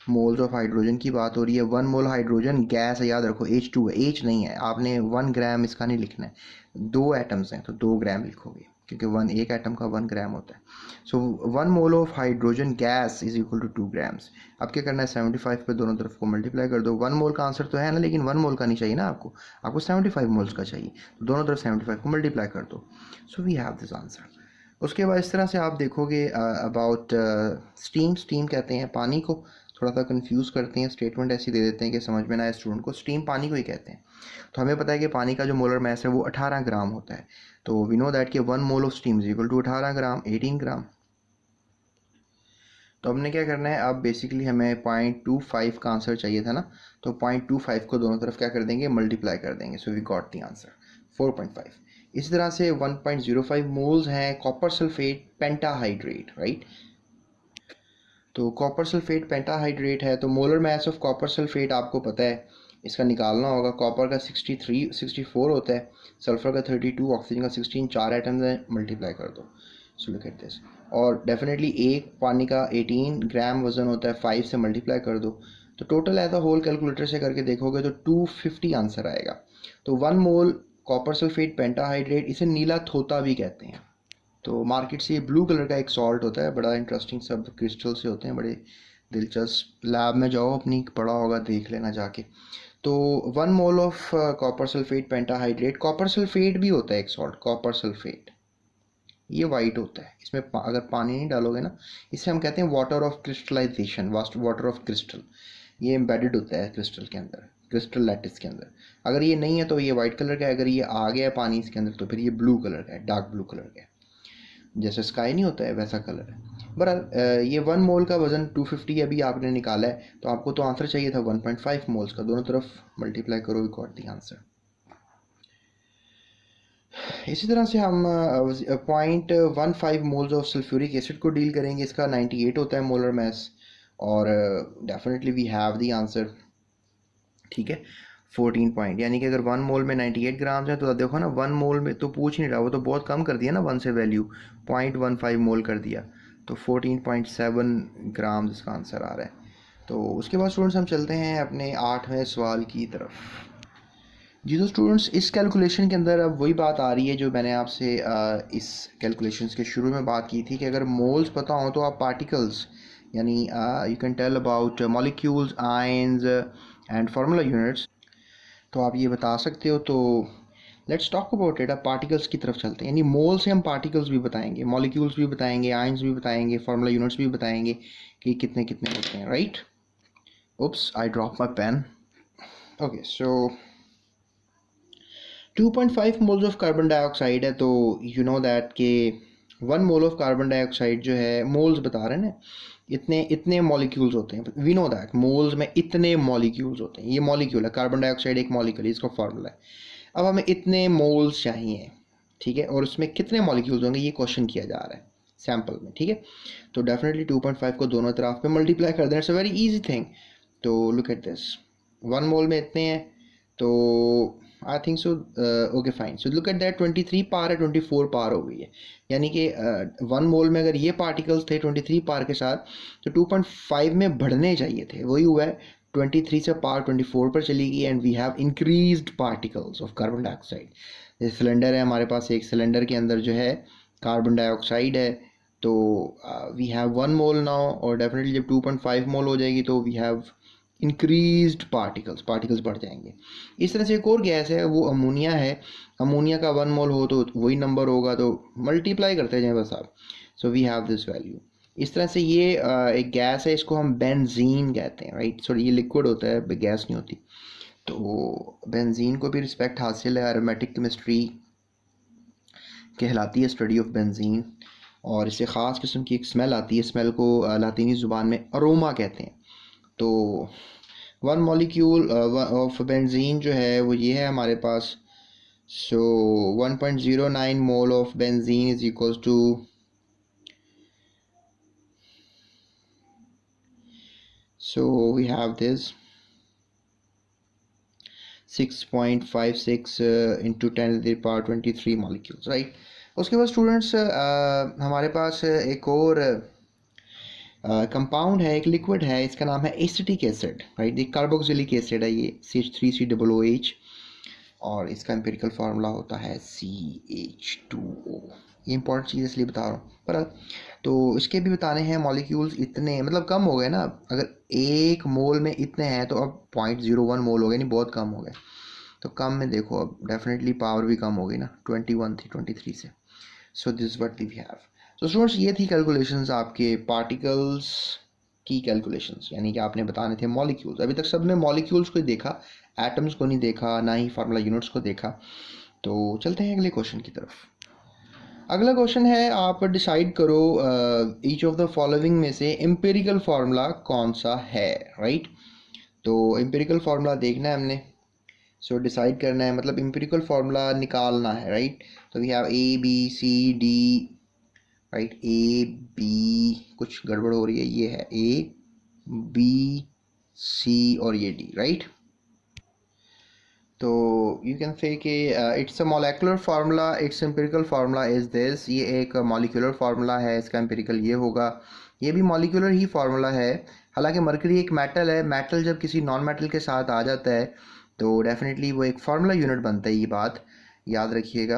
मोल्स ऑफ हाइड्रोजन की बात हो रही है। 1 मोल हाइड्रोजन गैस है, याद रखो H2 है, H नहीं है। आपने 1 ग्राम इसका नहीं लिखना है, 2 एटम्स हैं तो 2 ग्राम लिखोगे, क्योंकि एक एटम का 1 ग्राम होता है। So 1 mole of hydrogen gas is equal to 2 grams. अब क्या करना है, 75 पे दोनों तरफ को मल्टीप्लाई कर दो। 1 मोल का आंसर तो है ना, लेकिन 1 मोल का नहीं चाहिए ना आपको 75 मोल्स का चाहिए, तो दोनों तरफ 75 को मल्टीप्लाई कर दो। So we have this answer. उसके बाद इस तरह से आप देखोगे अबाउट स्टीम कहते हैं पानी को, थोड़ा सा कंफ्यूज करते हैं, स्टेटमेंट ऐसी दे देते हैं कि समझ में ना आए स्टूडेंट को। स्टीम पानी को ही कहते हैं। तो हमें पता है कि पानी का जो मोलर मास है वो 18 ग्राम होता है। तो वी नो दैट कि 1 mole of steam is equal to 18 gram, 18 gram. तो हमने क्या करना है, अब बेसिकली हमें 0.25 का आंसर चाहिए था ना, तो 0.25 को दोनों तरफ क्या कर देंगे, मल्टीप्लाई कर देंगे। So we got the answer 4.5। इसी तरह से 1.05 मोल्स हैं कॉपर सल्फेट पेंटाहाइड्रेट, राइट। तो कॉपर सल्फेट पेंटाहाइड्रेट है, तो molar mass of copper sulphate आपको पता है, इसका निकालना होगा। कॉपर का 64 होता है, सल्फर का 32, ऑक्सीजन का 16, 4 एटम्स हैं, मल्टीप्लाई कर दो। So look at this. और डेफिनेटली एक पानी का 18 ग्राम वज़न होता है, 5 से मल्टीप्लाई कर दो, तो total as a whole calculator से करके देखोगे तो 250 आंसर आएगा। तो 1 मोल कॉपर सल्फेट पेंटाहाइड्रेट, इसे नीला थोता भी कहते हैं। तो मार्केट से ये ब्लू कलर का एक सॉल्ट होता है, बड़ा इंटरेस्टिंग, सब क्रिस्टल से होते हैं, बड़े दिलचस्प। लैब में जाओ अपनी, पढ़ा होगा, देख लेना जाके। तो 1 mole of copper sulphate pentahydrate, copper sulphate भी होता है एक सॉल्ट, कॉपर सल्फेट, ये वाइट होता है। इसमें अगर पानी नहीं डालोगे ना, इसे हम कहते हैं water of crystallisation, water of crystal. ये एम्बेडेड होता है क्रिस्टल के अंदर, क्रिस्टल लैटिस के अंदर। अगर ये नहीं है तो ये वाइट कलर का है, अगर ये आ गया है पानी इसके अंदर तो फिर ये ब्लू कलर का है, डार्क ब्लू कलर का है, जैसे स्काई नहीं होता है वैसा कलर है। बहरहाल ये 1 मोल का वज़न 250 अभी आपने निकाला है, तो आपको तो आंसर चाहिए था 1.5 मोल्स का, दोनों तरफ मल्टीप्लाई करो, वी गॉट द आंसर। इसी तरह से हम 0.15 मोल्स ऑफ सल्फ्यूरिक एसिड को डील करेंगे। इसका 98 होता है मोलर मास, और definitely we have the answer, ठीक है। 14 पॉइंट, यानी कि अगर 1 मोल में 98 ग्राम्स है, तो देखो ना 1 मोल में तो पूछ नहीं रहा, वो तो बहुत कम कर दिया ना 1 से वैल्यू, 0.15 मोल कर दिया, तो 14.7 ग्राम्स इसका आंसर आ रहा है। तो उसके बाद स्टूडेंट्स हम चलते हैं अपने 8वें सवाल की तरफ। जी तो स्टूडेंट्स, इस कैलकुलेशन के अंदर अब वही बात आ रही है जो मैंने आपसे इस कैलकुलेशंस के शुरू में बात की थी, कि अगर मोल्स पता हो तो आप पार्टिकल्स यानी you can tell about molecules, ions and formula units. तो आप ये बता सकते हो। तो लेट्स टॉक अबाउट इट। अब पार्टिकल्स की तरफ चलते हैं, यानी मोल से हम पार्टिकल्स भी बताएंगे, मॉलिक्यूल्स भी बताएंगे, आयंस भी बताएंगे, फार्मूला यूनिट्स भी बताएंगे कि कितने कितने होते हैं, right. Oops, I drop my pen. Okay, so 2.5 moles of carbon dioxide है, तो यू नो दैट के 1 मोल ऑफ कार्बन डाइऑक्साइड जो है, मोल्स बता रहे हैं ना, इतने इतने मॉलिक्यूल्स होते हैं। वी नो दैट मोल्स में इतने मॉलिक्यूल्स होते हैं। ये मॉलिक्यूल है, कार्बन डाइऑक्साइड एक मॉलिक्यूल है, इसका फार्मूला है। अब हमें इतने मोल्स चाहिए, ठीक है, और उसमें कितने मॉलिक्यूल्स होंगे ये क्वेश्चन किया जा रहा है सैम्पल में, ठीक है। तो डेफिनेटली 2.5 को दोनों तरफ पे मल्टीप्लाई कर दें, it's a very easy thing. तो लुक एट दिस, 1 मोल में इतने हैं, तो I think so okay fine. So look at that, 23 पार है, 24 पार हो गई है। यानी कि 1 मोल में अगर ये पार्टिकल्स थे 23 पार के साथ, तो 2.5 में बढ़ने चाहिए थे, वही हुआ है। 23 से पार 24 पर चली गई, and we have increased particles of carbon dioxide. ये सिलेंडर है हमारे पास, एक सिलेंडर के अंदर जो है कार्बन डाइऑक्साइड है, तो वी हैव 1 मोल नाउ, और डेफिनेटली जब 2.5 मोल हो जाएगी तो वी हैव इंक्रीज्ड पार्टिकल्स बढ़ जाएंगे। इस तरह से एक और गैस है, वो अमोनिया है। अमोनिया का 1 मोल हो तो वही नंबर होगा, तो मल्टीप्लाई करते जाएं बस आप। So we have this value. इस तरह से ये एक गैस है, इसको हम बेंजीन कहते हैं, राइट। सॉरी, ये लिक्विड होता है, गैस नहीं होती। तो बेंजीन को भी रिस्पेक्ट हासिल है, एरोमेटिक केमिस्ट्री कहलाती है स्टडी ऑफ बेंजीन, और इससे ख़ास किस्म की एक स्मेल आती है। स्मेल को लातीनी ज़ुबान में अरोमा कहते हैं। तो 1 मॉलिक्यूल ऑफ बेंजीन जो है वो ये है हमारे पास। So 1.09 mole of benzene is equals to, so we have this 6.56 into 10⁻23 molecules, right. उसके बाद स्टूडेंट्स हमारे पास एक और कंपाउंड है, एक लिक्विड है, इसका नाम है एसिटिक एसिड, राइट। ये कार्बोक्सिलिक एसिड है, ये CH3COOH, और इसका एम्पिरिकल फार्मूला होता है CH2O। ये इंपॉर्टेंट चीज़ इसलिए बता रहा हूँ पर। तो इसके भी बताने हैं मॉलिक्यूल्स, इतने मतलब कम हो गए ना, अगर 1 मोल में इतने हैं तो अब 0.01 मोल हो गए, नहीं बहुत कम हो गए। तो कम में देखो, अब डेफिनेटली पावर भी कम हो गई ना, 21 थी 23 से। So this what we have. तो स्टूडेंट्स ये थी कैलकुलेशंस आपके पार्टिकल्स की कैलकुलेशंस, यानी कि आपने बताने थे मॉलिक्यूल्स। अभी तक सबने मॉलिक्यूल्स को ही देखा, एटम्स को नहीं देखा, ना ही फार्मूला यूनिट्स को देखा। तो चलते हैं अगले क्वेश्चन की तरफ। अगला क्वेश्चन है, आप डिसाइड करो ईच ऑफ द फॉलोइंग में से एम्पिरिकल फार्मूला कौन सा है, राइट। तो एम्पिरिकल फार्मूला देखना है हमने, सो डिसाइड करना है, मतलब एम्पिरिकल फार्मूला निकालना है, राइट। तो we have ABCD, right. AB, कुछ गड़बड़ हो रही है, ये है ABC और ये D, राइट। तो यू कैन से कि it's a molecular formula, it's empirical formula is this. ये एक मॉलिक्यूलर फार्मूला है, इसका एम्पिरिकल ये होगा। ये भी मॉलिक्यूलर ही फार्मूला है, हालांकि मरकरी एक मेटल है। मेटल जब किसी नॉन मेटल के साथ आ जाता है तो डेफिनेटली वो एक फार्मूला यूनिट बनता है, ये बात याद रखिएगा।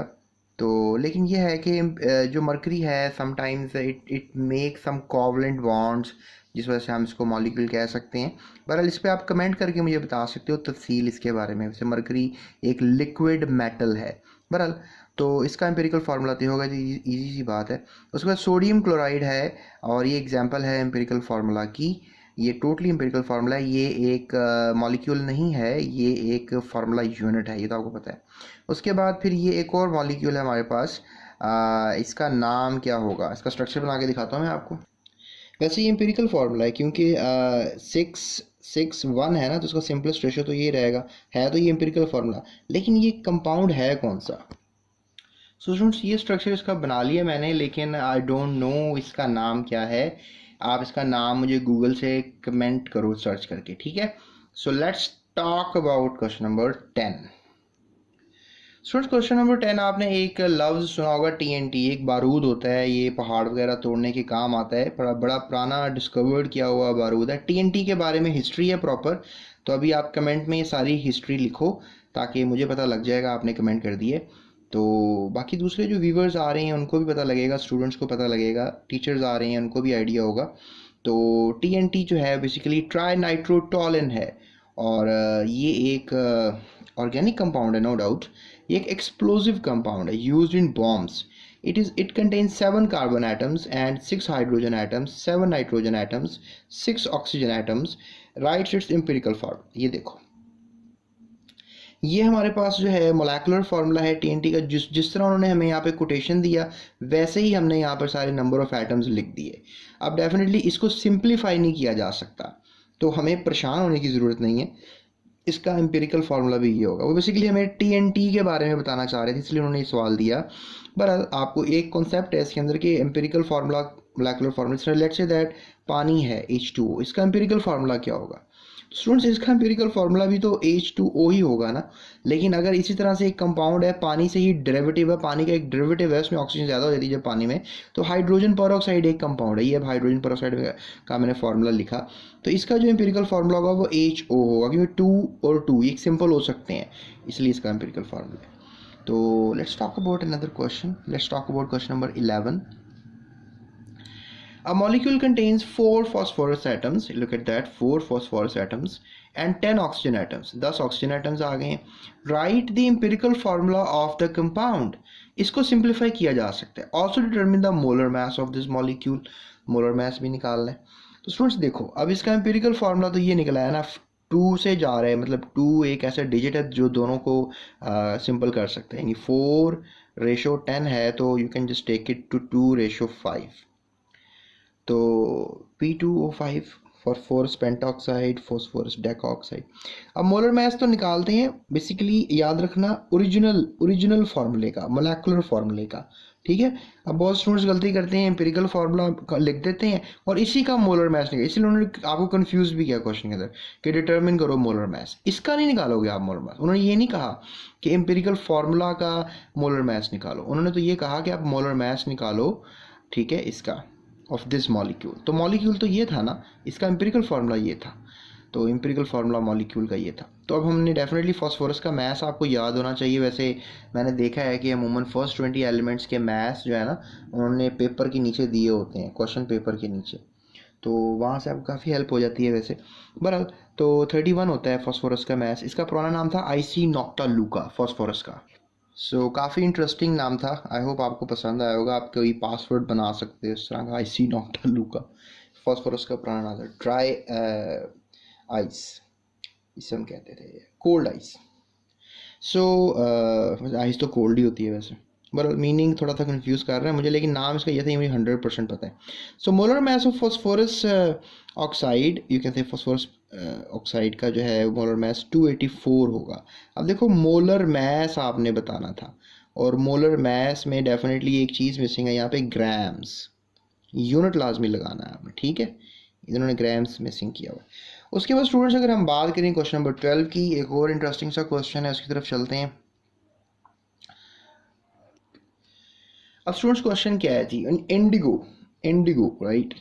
तो लेकिन ये है कि जो मरकरी है sometimes it make some covalent bonds, जिस वजह से हम इसको मॉलिक्यूल कह सकते हैं। बहरहाल इस पर आप कमेंट करके मुझे बता सकते हो तफसील इसके बारे में। वैसे मरकरी एक लिक्विड मेटल है। बहरहाल तो इसका एम्पिरिकल फार्मूला तो होगा जी, ईजी सी बात है। उसके बाद सोडियम क्लोराइड है, और ये एग्जांपल है एम्पिरिकल फार्मूला की। ये टोटली एम्पिरिकल फार्मूला है, ये एक मॉलिक्यूल नहीं है, ये एक फार्मूला यूनिट है, ये तो आपको पता है। उसके बाद फिर ये एक और मॉलिक्यूल है हमारे पास, इसका नाम क्या होगा, इसका स्ट्रक्चर बना के दिखाता हूँ मैं आपको। वैसे ये एम्पिरिकल फार्मूला है, क्योंकि 6:1 है ना, तो उसका सिंपलेस्ट रेशो तो ये रहेगा, है तो ये एम्पिरिकल फार्मूला, लेकिन ये कंपाउंड है कौन सा। सो स्टूडेंट्स ये स्ट्रक्चर इसका बना लिया मैंने, लेकिन आई डोंट नो इसका नाम क्या है। आप इसका नाम मुझे गूगल से कमेंट करो सर्च करके, ठीक है। So let's talk about question number 10। Students question number 10, आपने एक लफ्ज़ सुना होगा TNT। एक बारूद होता है, ये पहाड़ वगैरह तोड़ने के काम आता है, बड़ा पुराना डिस्कवर्ड किया हुआ बारूद है। TNT के बारे में हिस्ट्री है प्रॉपर। तो अभी आप कमेंट में ये सारी हिस्ट्री लिखो, ताकि मुझे पता लग जाएगा आपने कमेंट कर दिए। तो बाकी दूसरे जो व्यूवर्स आ रहे हैं उनको भी पता लगेगा, स्टूडेंट्स को पता लगेगा, टीचर्स आ रहे हैं उनको भी आइडिया होगा। तो TNT जो है बेसिकली ट्राई नाइट्रोटोलिन है, और ये एक ऑर्गेनिक कंपाउंड है, नो डाउट। ये एक एक्सप्लोजिव कंपाउंड है used in bombs. It contains 7 carbon atoms and 6 hydrogen atoms, 7 nitrogen atoms, 6 oxygen atoms. Writes its empirical form. ये देखो, ये हमारे पास जो है मोलेकुलर फार्मूला है TNT का। जिस तरह उन्होंने हमें यहाँ पे कोटेशन दिया, वैसे ही हमने यहाँ पर सारे नंबर ऑफ एटम्स लिख दिए। अब डेफिनेटली इसको सिंप्लीफाई नहीं किया जा सकता, तो हमें परेशान होने की ज़रूरत नहीं है। इसका एम्पिरिकल फार्मूला भी ये होगा। वो बेसिकली हमें TNT के बारे में बताना चाह रहे थे, इसलिए उन्होंने ये सवाल दिया। बहरहाल आपको एक कॉन्सेप्ट है इसके अंदर कि empirical formula, molecular formula, let's say that पानी है H2O, इसका एम्पिरिकल फार्मूला क्या होगा? स्टूडेंट्स, इसका एम्पिरिकल फार्मूला भी तो H2O ही होगा ना। लेकिन अगर इसी तरह से एक कंपाउंड है, पानी से ही डेरिवेटिव है, पानी का एक डेरिवेटिव है, उसमें ऑक्सीजन ज़्यादा हो जाती है जब पानी में, तो हाइड्रोजन पेरोक्साइड एक कंपाउंड है। ये अब हाइड्रोजन पेरोक्साइड का मैंने फार्मूला लिखा, तो इसका जो एम्पिरिकल फार्मूला होगा वो HO होगा, क्योंकि 2 और 2 एक सिंपल हो सकते हैं, इसलिए इसका एम्पिरिकल फार्मूला है। तो let's talk about another question. Let's talk about question number 11. A molecule contains 4 phosphorus atoms. Look at that, 4 phosphorus atoms and 10 oxygen atoms. 10 oxygen atoms आ गए हैं. Write the empirical formula of the compound. इसको simplify किया जा सकता है. Also determine the molar mass of this molecule. molar mass भी निकालना है. तो स्टूडेंट्स देखो, अब इसका एम्पिरिकल फार्मूला तो ये निकला है ना, 2 से जा रहा है, मतलब 2 एक ऐसा डिजिट है जो दोनों को सिंपल कर सकते हैं। यानी 4:10 है, तो you can just take it to 2:5। तो P2O5 फॉस्फोरस पेंटॉक्साइड, फॉस्फोरस डेकऑक्साइड। अब मोलर मास तो निकालते हैं, बेसिकली याद रखना ओरिजिनल फार्मूले का, मोलेकुलर फार्मूले का, ठीक है। अब बहुत स्टूडेंट्स गलती करते हैं, एम्पिरिकल फार्मूला लिख देते हैं और इसी का मोलर मास निकाल, इसलिए उन्होंने आपको कंफ्यूज भी किया क्वेश्चन के अंदर कि डिटरमिन करो मोलर मास। इसका नहीं निकालोगे आप मोलर मास। उन्होंने ये नहीं कहा कि एम्पिरिकल फार्मूला का मोलर मास निकालो, उन्होंने तो ये कहा कि आप मोलर मास निकालो, ठीक है, इसका ऑफ दिस मॉलिक्यूल। तो मॉलिक्यूल तो ये था ना, इसका एम्पिरिकल फार्मूला ये था, तो एम्पिरिकल फार्मूला मॉलिक्यूल का ये था। तो अब हमने डेफिनेटली फॉस्फोरस का मैस आपको याद होना चाहिए। वैसे मैंने देखा है कि अमूमन फर्स्ट 20 एलिमेंट्स के मैस जो है ना, उन्होंने पेपर के नीचे दिए होते हैं, क्वेश्चन पेपर के नीचे, तो वहाँ से आपको काफ़ी हेल्प हो जाती है वैसे। बहरहाल तो 31 होता है फॉस्फोरस का मैस। इसका पुराना नाम था आइसिनोक्टालुका फॉस्फोरस का। सो काफ़ी इंटरेस्टिंग नाम था। आई होप आपको पसंद आया होगा। आप कोई पासवर्ड बना सकते हो इस तरह का, आइसिनोक्टालुका फॉस्फोरस का पुराना नाम था। ड्राई आइस इसे हम कहते थे, कोल्ड आइस। सो आइस तो कोल्ड ही होती है वैसे, बट मीनिंग थोड़ा सा कंफ्यूज कर रहा है मुझे, लेकिन नाम इसका ये था, ये मुझे 100% पता है। So molar mass of phosphorus oxide, you can से फॉस्फोरस ऑक्साइड का जो है मोलर मास 284 होगा। अब देखो, मोलर मास आपने बताना था, और मोलर मास में डेफिनेटली एक चीज़ मिसिंग है यहाँ पे, ग्राम्स। यूनिट लाजमी लगाना है आपने, ठीक है। इन्होंने ग्राम्स मिसिंग किया हुआ है। उसके बाद स्टूडेंट्स, अगर हम बात करें क्वेश्चन नंबर 12 की, एक और इंटरेस्टिंग सा क्वेश्चन है, उसकी तरफ चलते हैं। अब स्टूडेंट्स क्वेश्चन क्या है जी, indigo right,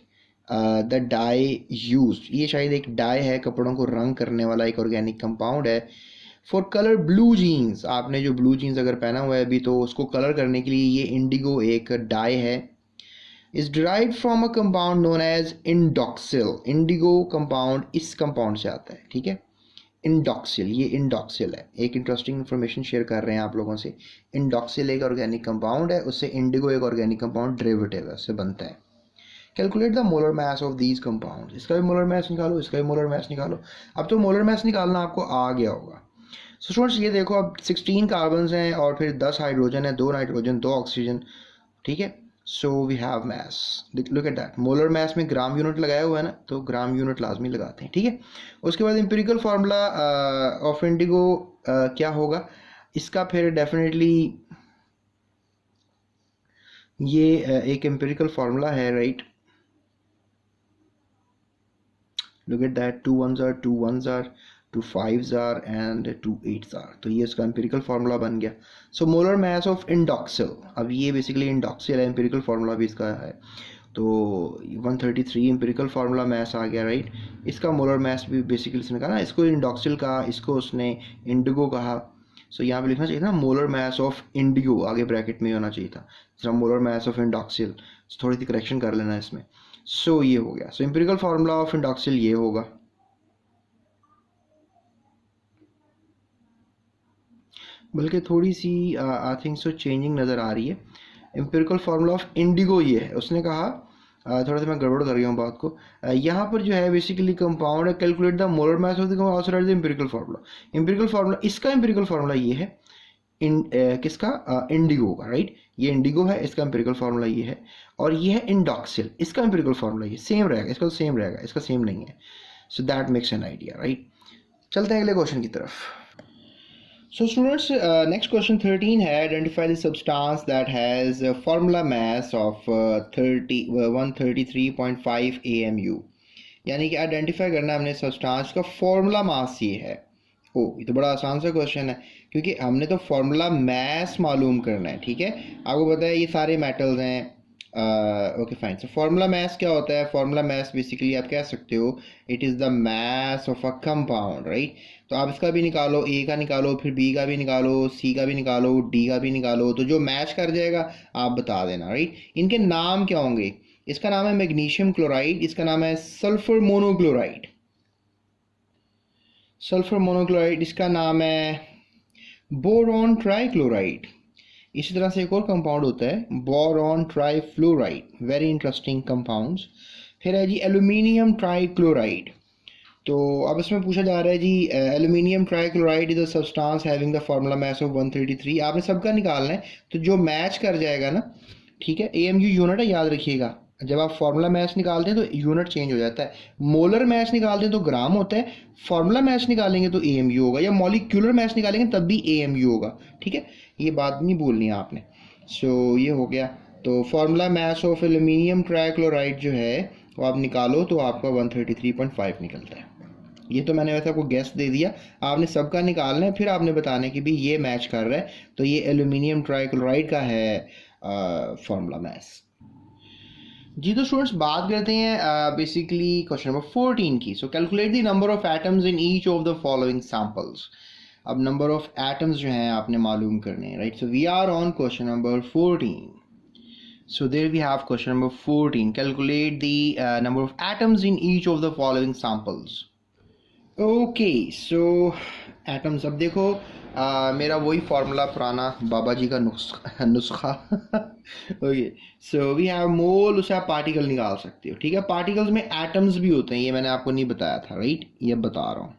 the dye use, ये शायद एक डाई है, कपड़ों को रंग करने वाला एक ऑर्गेनिक कंपाउंड है। फॉर कलर ब्लू जीन्स, आपने जो ब्लू जीन्स अगर पहना हुआ है अभी, तो उसको कलर करने के लिए ये इंडिगो एक डाई है। Is derived from a compound known as indoxyl. Indigo compound इस कंपाउंड से आता है, ठीक है, इंडॉक्सिल। ये इंडॉक्सिल है। एक इंटरेस्टिंग इन्फॉर्मेशन शेयर कर रहे हैं आप लोगों से। इंडॉक्सिल एक ऑर्गेनिक कंपाउंड है, उससे इंडिगो एक ऑर्गेनिक कंपाउंड डेरिवेटिव है, उससे बनता है। Calculate the molar mass of these compound. इसका भी मोलर मास निकालो, इसका भी मोलर मास निकालो। अब तो मोलर मास निकालना आपको आ गया होगा। सो स्टूडेंट्स, ये देखो, अब 16 कार्बन हैं और फिर 10 हाइड्रोजन है, 2 नाइट्रोजन, 2 ऑक्सीजन, ठीक है। So we have mass, look at that. Molar mass में ग्राम यूनिट लगाया हुआ है ना, तो ग्राम यूनिट लाजमी लगाते हैं, ठीक है। उसके बाद एम्पिरिकल फार्मूला ऑफ इंडिगो क्या होगा इसका, फिर डेफिनेटली ये एक एम्पिरिकल फार्मूला है, right. Look at that, 2 1s are 2 1s are 2 5s are and 2 8s are, तो ये इसका एम्पिरिकल फार्मूला बन गया। सो मोलर मास ऑफ इंडॉक्सिल, अब ये बेसिकली इंडॉक्सिल है, एम्पिरिकल फार्मूला भी इसका है, तो 133 एम्पिरिकल फार्मूला मास आ गया, राइट। इसका मोलर मास भी बेसिकली इसने कहा ना, इसको इंडॉक्सिल कहा, इसको उसने इंडिगो कहा। सो यहाँ पे लिखना चाहिए था मोलर मास ऑफ इंडिगो, आगे ब्रैकेट में होना चाहिए था, मोलर मास ऑफ इंडॉक्सिल। थोड़ी सी करेक्शन कर लेना इसमें। सो ये हो गया। सो एम्पिरिकल फार्मूला ऑफ इंडॉक्सिल ये होगा। बल्कि थोड़ी सी आई थिंक सो चेंजिंग नज़र आ रही है। एम्पिरिकल फार्मूला ऑफ इंडिगो ये है, उसने कहा थोड़ा सा मैं गड़बड़ कर रही हूँ बात को। यहाँ पर जो है बेसिकली कंपाउंड है, calculate the molar mass of the compound, also right the empirical formula. Empirical formula, इसका एम्पिरिकल फार्मूला ये है, किसका, इंडिगो का, राइट। ये इंडिगो है, इसका एम्पिरिकल फार्मूला ये है। और ये है इंडॉक्सिल, इसका एम्पिरिकल फार्मूला ये सेम रहेगा, इसका तो सेम रहेगा, इसका सेम नहीं है। So that makes an idea, right. चलते हैं अगले क्वेश्चन की तरफ। So students, next question 13 है, identify the substance that has a formula mass of 133.5 AMU। यानी कि आइडेंटिफाई करना है हमने सब्सटेंस का फॉर्मूला मास ये है। ओ, ये तो बड़ा आसान सा क्वेश्चन है, क्योंकि हमने तो फॉर्मूला मास मालूम करना है, ठीक है। आपको पता है ये सारे मेटल्स हैं। Okay fine. So formula mass क्या होता है? फार्मूला मास बेसिकली आप कह सकते हो it is the mass of a compound, right. तो आप इसका भी निकालो, ए का निकालो, फिर बी का भी निकालो, सी का भी निकालो, डी का भी निकालो, तो जो मैच कर जाएगा आप बता देना, राइट। इनके नाम क्या होंगे? इसका नाम है मैग्नीशियम क्लोराइड, इसका नाम है सल्फर मोनोक्लोराइड, सल्फर मोनोक्लोराइड, इसका नाम है बोरॉन ट्राइक्लोराइड। इसी तरह से एक और कंपाउंड होता है boron trifluoride, very interesting compounds. फिर है जी एल्यूमिनियम ट्राइक्लोराइड। तो अब इसमें पूछा जा रहा है जी aluminium trichloride is a substance having the formula mass of 133। आपने सबका निकालना है, तो जो मैच कर जाएगा ना, ठीक है, AMU यूनिट है, याद रखिएगा। जब आप फार्मूला मैच निकालते हैं तो यूनिट चेंज हो जाता है। मोलर मैच निकालते हैं तो ग्राम होता है, फार्मूला मैच निकालेंगे तो AMU होगा, या मॉलिक्यूलर मैच निकालेंगे तब भी AMU होगा, ठीक है। ये बात नहीं भूलनी है आपने। सो ये हो गया। तो formula match of aluminium trichloride जो है वो आप निकालो तो आपका 133.5 निकलता है। ये तो मैंने वैसे आपको गेस दे दिया, आपने सबका निकालना है, फिर आपने बताना है कि भाई ये मैच कर रहा है, तो ये एल्यूमिनियम ट्राइक्लोराइड का है फार्मूला मैच। जी तो स्टूडेंट्स बात करते हैं बेसिकली क्वेश्चन नंबर 14 की। So calculate the number of atoms in each of the following samples. अब नंबर ऑफ एटम्स जो हैं आपने मालूम करने हैं, right. So we are on question number 14। So there we have question number 14. Calculate the number of atoms in each of the following samples. Okay, so atoms, अब देखो मेरा वही फार्मूला पुराना बाबा जी का नुस्खा ओके। सो वी हैव मोल, उससे आप particle निकाल सकते हो, ठीक है। पार्टिकल्स में एटम्स भी होते हैं, ये मैंने आपको नहीं बताया था, राइट। ये बता रहा हूँ,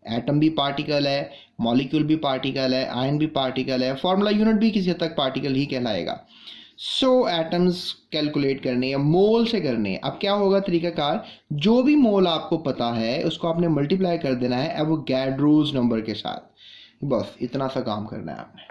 एटम भी पार्टिकल है, मॉलिक्यूल भी पार्टिकल है, आयन भी पार्टिकल है, फार्मूला यूनिट भी किसी हद तक पार्टिकल ही कहलाएगा। सो एटम्स कैलकुलेट करने हैं, मोल से करने हैं। अब क्या होगा तरीकाकार, जो भी मोल आपको पता है उसको आपने मल्टीप्लाई कर देना है एवोगैड्रोस नंबर के साथ, बस इतना सा काम करना है आपने।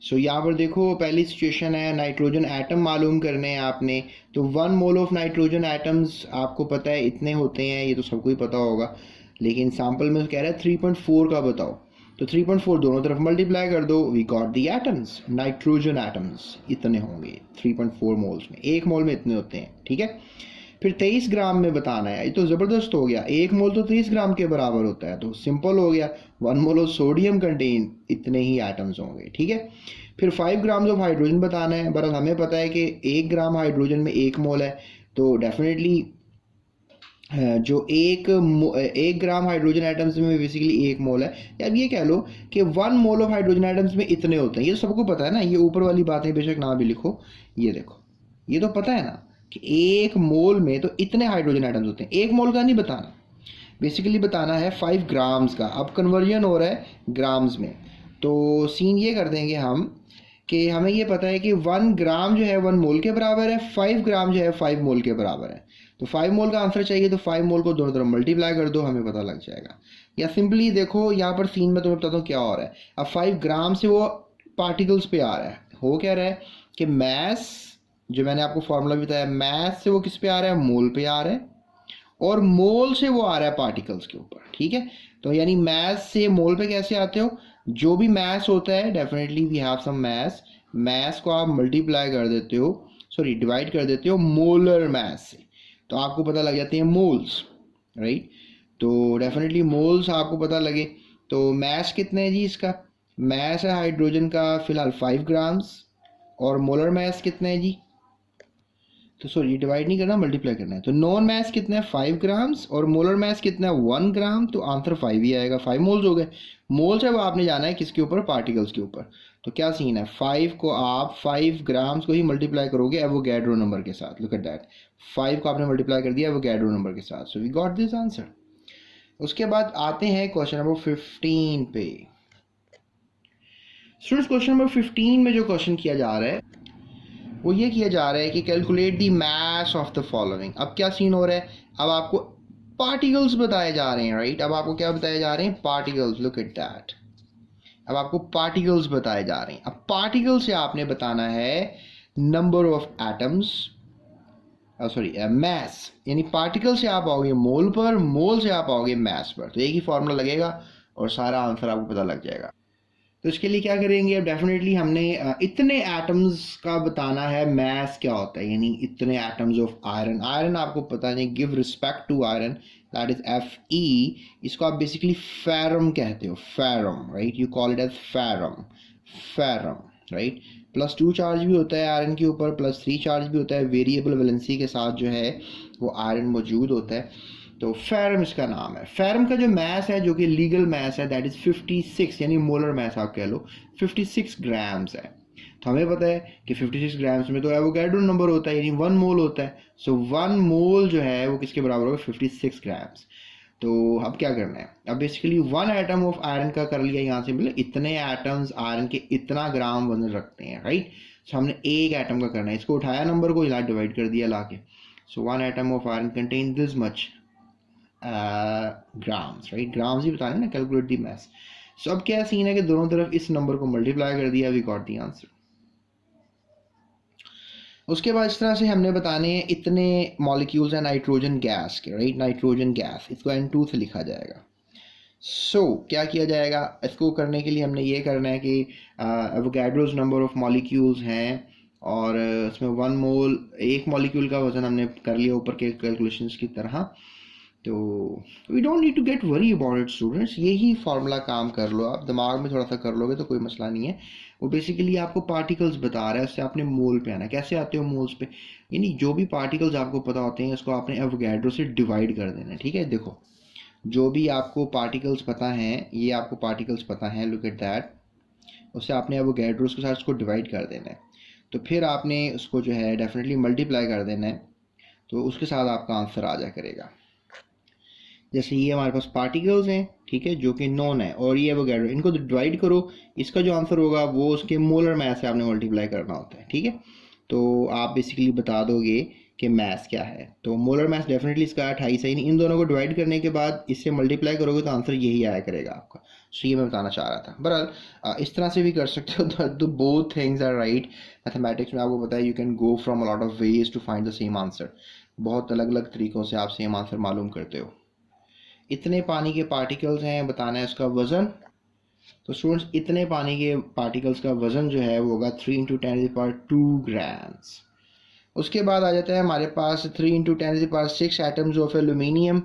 सो यहाँ पर देखो पहली सिचुएशन है, नाइट्रोजन एटम मालूम करने हैं आपने। तो 1 मोल ऑफ नाइट्रोजन एटम्स आपको पता है इतने होते हैं, ये तो सबको ही पता होगा, लेकिन सैंपल में कह रहा है 3.4 का बताओ। तो 3.4 दोनों तरफ मल्टीप्लाई कर दो, we got the atoms, nitrogen atoms इतने होंगे 3.4 मोल्स में, 1 मोल में इतने होते हैं, ठीक है। फिर 23 ग्राम में बताना है, ये तो ज़बरदस्त हो गया, 1 मोल तो 30 ग्राम के बराबर होता है, तो सिंपल हो गया, 1 मोल ऑफ सोडियम कंटेन इतने ही एटम्स होंगे, ठीक है। फिर 5 ग्राम ऑफ हाइड्रोजन बताना है, बरअसल हमें पता है कि 1 ग्राम हाइड्रोजन में 1 मोल है, तो डेफिनेटली जो एक ग्राम हाइड्रोजन एटम्स में बेसिकली 1 मोल है, या अब ये कह लो कि 1 मोल ऑफ हाइड्रोजन एटम्स में इतने होते हैं, ये तो सबको पता है ना, ये ऊपर वाली बातें बेशक ना भी लिखो, ये देखो ये तो पता है ना कि 1 मोल में तो इतने हाइड्रोजन एटम्स होते हैं। 1 मोल का नहीं बताना, बेसिकली बताना है 5 ग्राम्स का। अब कन्वर्जन हो रहा है ग्राम्स में, तो सीन ये कर देंगे हम कि हमें ये पता है कि 1 ग्राम जो है 1 मोल के बराबर है, 5 ग्राम जो है 5 मोल के बराबर है। तो 5 मोल का आंसर चाहिए, तो 5 मोल को दोनों तरफ मल्टीप्लाई कर दो, हमें पता लग जाएगा। या सिंपली देखो यहाँ पर सीन में तुम्हें बताता हूँ क्या हो रहा है। अब 5 ग्राम से वो पार्टिकल्स पे आ रहा है, हो क्या रहा है कि मैस, जो मैंने आपको फार्मूला भी बताया, मैस से वो किस पे आ रहा है, मोल पे आ रहा है, और मोल से वो आ रहा है पार्टिकल्स के ऊपर, ठीक है। तो यानी मैस से मोल पे कैसे आते हो, जो भी मैस होता है definitely we have some mass, mass को आप मल्टीप्लाई कर देते हो, सॉरी डिवाइड कर देते हो मोलर मैस से, तो आपको पता लग जाते हैं मोल्स, राइट। तो डेफिनेटली मोल्स आपको पता लगे, तो मैस कितने है जी, इसका मैस है हाइड्रोजन का फिलहाल 5 ग्राम्स, और मोलर मैस कितने है जी तो सॉरी डिवाइड नहीं करना, मल्टीप्लाई करना है। तो नॉन मास कितना है 5 ग्राम्स और मोलर मास कितना है 1 ग्राम, तो आंसर 5 ही आएगा। 5 मोल्स हो गए। मोल्स है वो आपने जाना है किसके ऊपर, पार्टिकल्स के ऊपर। तो क्या सीन है, 5 को आप 5 ग्राम्स को ही मल्टीप्लाई करोगे एवोगैड्रो नंबर के साथ। लुक एट दैट, 5 को आपने मल्टीप्लाई कर दिया एवोगैड्रो नंबर के साथ। So we got this answer. उसके बाद आते हैं क्वेश्चन नंबर 15 पे। स्टूडेंट्स क्वेश्चन नंबर 15 में जो क्वेश्चन किया जा रहा है वो ये किया जा रहा है कि calculate the mass of the following. अब क्या सीन हो रहा है, अब आपको पार्टिकल्स बताए जा रहे हैं, राइट। अब आपको क्या बताए जा रहे हैं, पार्टिकल्स। लुक एट दैट, अब आपको पार्टिकल्स बताए जा रहे हैं। अब पार्टिकल से आपने बताना है number of atoms, sorry mass, यानी पार्टिकल से आप आओगे मोल पर, मोल से आप आओगे मास पर। तो एक ही फॉर्मूला लगेगा और सारा आंसर आपको पता लग जाएगा। तो इसके लिए क्या करेंगे, अब डेफिनेटली हमने इतने एटम्स का बताना है मास क्या होता है, यानी इतने एटम्स ऑफ आयरन। आयरन आपको पता नहीं, give respect to iron, that is Fe। इसको आप बेसिकली फेरम कहते हो, ferrum, right. You call it as ferrum, ferrum, right. +2 charge भी होता है आयरन के ऊपर, +3 चार्ज भी होता है। वेरिएबल वैलेंसी के साथ जो है वो आयरन मौजूद होता है। तो फेरम इसका नाम है। फेरम का जो मैस है, जो कि लीगल मैस है, दैट इज 56, यानी मोलर मैस आप कह लो, 56 ग्राम्स है। तो हमें पता है कि 56 ग्राम्स में तो एवोगैड्रो नंबर होता है, यानी 1 मोल होता है। सो 1 मोल जो है वो किसके बराबर होगा, 56 ग्राम्स। तो अब क्या करना है, अब बेसिकली 1 एटम ऑफ आयरन का कर लिया यहाँ से, मतलब इतने एटम्स आयरन के इतना ग्राम वजन रखते हैं, राइट। सो हमने एक एटम का करना है, इसको उठाया नंबर को, यहाँ डिवाइड कर दिया ला के। So 1 atom of iron contain this much grams, right. Grams ही बताने ना, कैलकुलेट दी मास। सो अब क्या सीन है कि दोनों तरफ इस नंबर को मल्टीप्लाई कर दिया, वी गॉट दी आंसर। उसके बाद इस तरह से हमने बताने हैं इतने मॉलिक्यूल्स हैं नाइट्रोजन गैस के, राइट। नाइट्रोजन गैस, इसको N2 से लिखा जाएगा। सो क्या किया जाएगा, इसको करने के लिए हमने ये करना है कि एवोगैड्रोस नंबर ऑफ मॉलिक्यूल्स हैं और उसमें 1 मोल, एक मॉलिक्यूल का वजन हमने कर लिया ऊपर के कैलकुलेशंस की तरह। तो we don't need to get worry about it students, यही फार्मूला काम कर लो आप, दिमाग में थोड़ा सा कर लोगे तो कोई मसला नहीं है। वो बेसिकली आपको पार्टिकल्स बता रहा है, उससे आपने मोल पे आना है। कैसे आते हो मोल्स पे, यानी जो भी पार्टिकल्स आपको पता होते हैं उसको आपने एवोगैड्रो से डिवाइड कर देना है, ठीक है। देखो जो भी आपको पार्टिकल्स पता हैं, ये आपको पार्टिकल्स पता हैं, लुक एट दैट, उससे आपने एवोगैड्रोस के साथ उसको डिवाइड कर देना है। तो फिर आपने उसको जो है डेफिनेटली मल्टीप्लाई कर देना है, तो उसके साथ आपका आंसर आ जाया करेगा। जैसे ये हमारे पास पार्टिकल्स हैं, ठीक है, जो कि नॉन है, और ये एवोगैड्रो, इनको डिवाइड करो, इसका जो आंसर होगा वो उसके मोलर मास से आपने मल्टीप्लाई करना होता है, ठीक है। तो आप बेसिकली बता दोगे कि मास क्या है। तो मोलर मास डेफिनेटली इसका 28 है, इन दोनों को डिवाइड करने के बाद इससे मल्टीप्लाई करोगे तो आंसर यही आया करेगा आपका। सो ये मैं बताना चाह रहा था। बहरहाल इस तरह से भी कर सकते हो, तो both things are right. Mathematics में आपको पता है you can go from a lot of ways to find the same answer. बहुत अलग अलग तरीक़ों से आप सेम आंसर मालूम करते हो। इतने पानी के पार्टिकल्स हैं, बताना है उसका वज़न। तो स्टूडेंट्स इतने पानी के पार्टिकल्स का वज़न जो है वो होगा 3 × 10⁻² ग्राम्स। उसके बाद आ जाता है हमारे पास 3 × 10⁶ एटम्स ऑफ एल्यूमिनियम।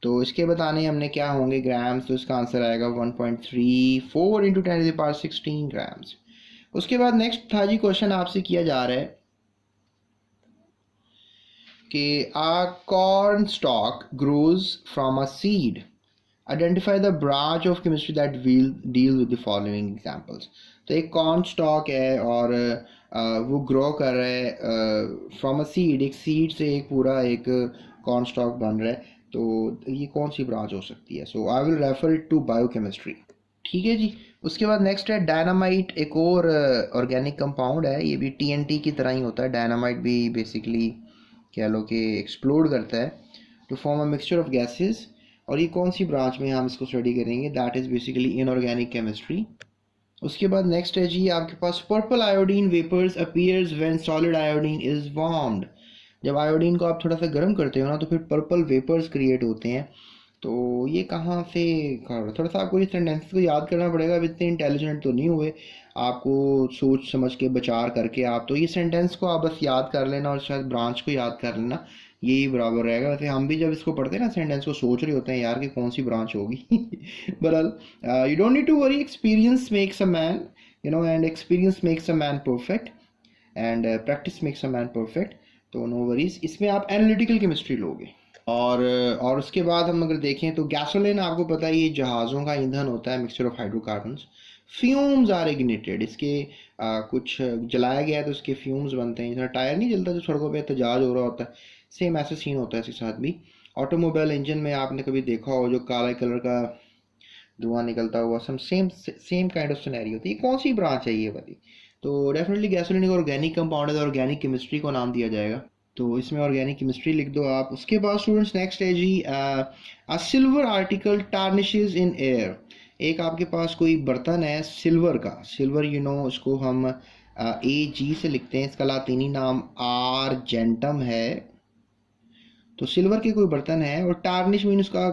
तो इसके बताने हमने क्या होंगे ग्राम्स, तो इसका आंसर आएगा 1.34 × 10⁻16 ग्राम्स। उसके बाद नेक्स्ट था जी क्वेश्चन आपसे किया जा रहा है कि a corn stalk grows from a seed. Identify the branch of chemistry that will deal with the following examples. तो एक कॉर्न स्टॉक है और वो ग्रो कर रहा है फ्रॉम अ सीड, एक सीड से एक पूरा एक कॉर्न स्टॉक बन रहा है। तो ये कौन सी ब्रांच हो सकती है, so I will refer it to biochemistry, ठीक है जी। उसके बाद नेक्स्ट है डायनामाइट, एक और ऑर्गेनिक कंपाउंड है, ये भी TNT की तरह ही होता है। डायनामाइट भी बेसिकली कह लो कि एक्सप्लोड करता है to form a mixture of gases. और ये कौन सी ब्रांच में हम इसको स्टडी करेंगे, that is basically inorganic chemistry. उसके बाद नेक्स्ट है जी आपके पास purple iodine vapours appears when solid iodine is warmed. जब आयोडीन को आप थोड़ा सा गर्म करते हो ना तो फिर पर्पल वेपर्स क्रिएट होते हैं। तो ये कहाँ से, थोड़ा सा आपको इस सेंटेंस को याद करना पड़ेगा। अब इतने इंटेलिजेंट तो नहीं हुए, आपको सोच समझ के विचार करके आप तो ये सेंटेंस को आप बस याद कर लेना और शायद ब्रांच को याद कर लेना, यही बराबर रहेगा। वैसे हम भी जब इसको पढ़ते हैं ना सेंटेंस को सोच रहे होते हैं यार कि कौन सी ब्रांच होगी। बहरहाल you don't need to worry, experience makes a man, and experience makes a man perfect, and practice makes a man perfect. तो नो वरीज, इसमें आप एनालिटिकल केमिस्ट्री लोगे। और उसके बाद हम अगर देखें तो गैसोलिन आपको पता है ये जहाज़ों का ईंधन होता है, mixture of hydrocarbons. Fumes are ignited, इसके कुछ जलाया गया है तो उसके फ्यूम्स बनते हैं। जैसे टायर नहीं जलता जो सड़कों पे एहतजाज हो रहा होता है, सेम ऐसा सीन होता है इसके साथ भी। ऑटोमोबाइल इंजन में आपने कभी देखा हो जो काला कलर का धुआं निकलता हुआ, same same kind of scenario होती है। कौन सी ब्रांच है ये वाली? तो डेफिनेटली गैसोलिन एक ऑर्गेनिक कंपाउंड है, ऑर्गेनिक केमिस्ट्री को नाम दिया जाएगा। तो इसमें ऑर्गेनिक केमिस्ट्री लिख दो आप। उसके बाद स्टूडेंट्स नेक्स्ट है जी, a silver article tarnishes in air. एक आपके पास कोई बर्तन है सिल्वर का, सिल्वर इसको हम AG से लिखते हैं, इसका लातीनी नाम आर्जेंटम है। तो सिल्वर के कोई बर्तन है और टार्निश मीन उसका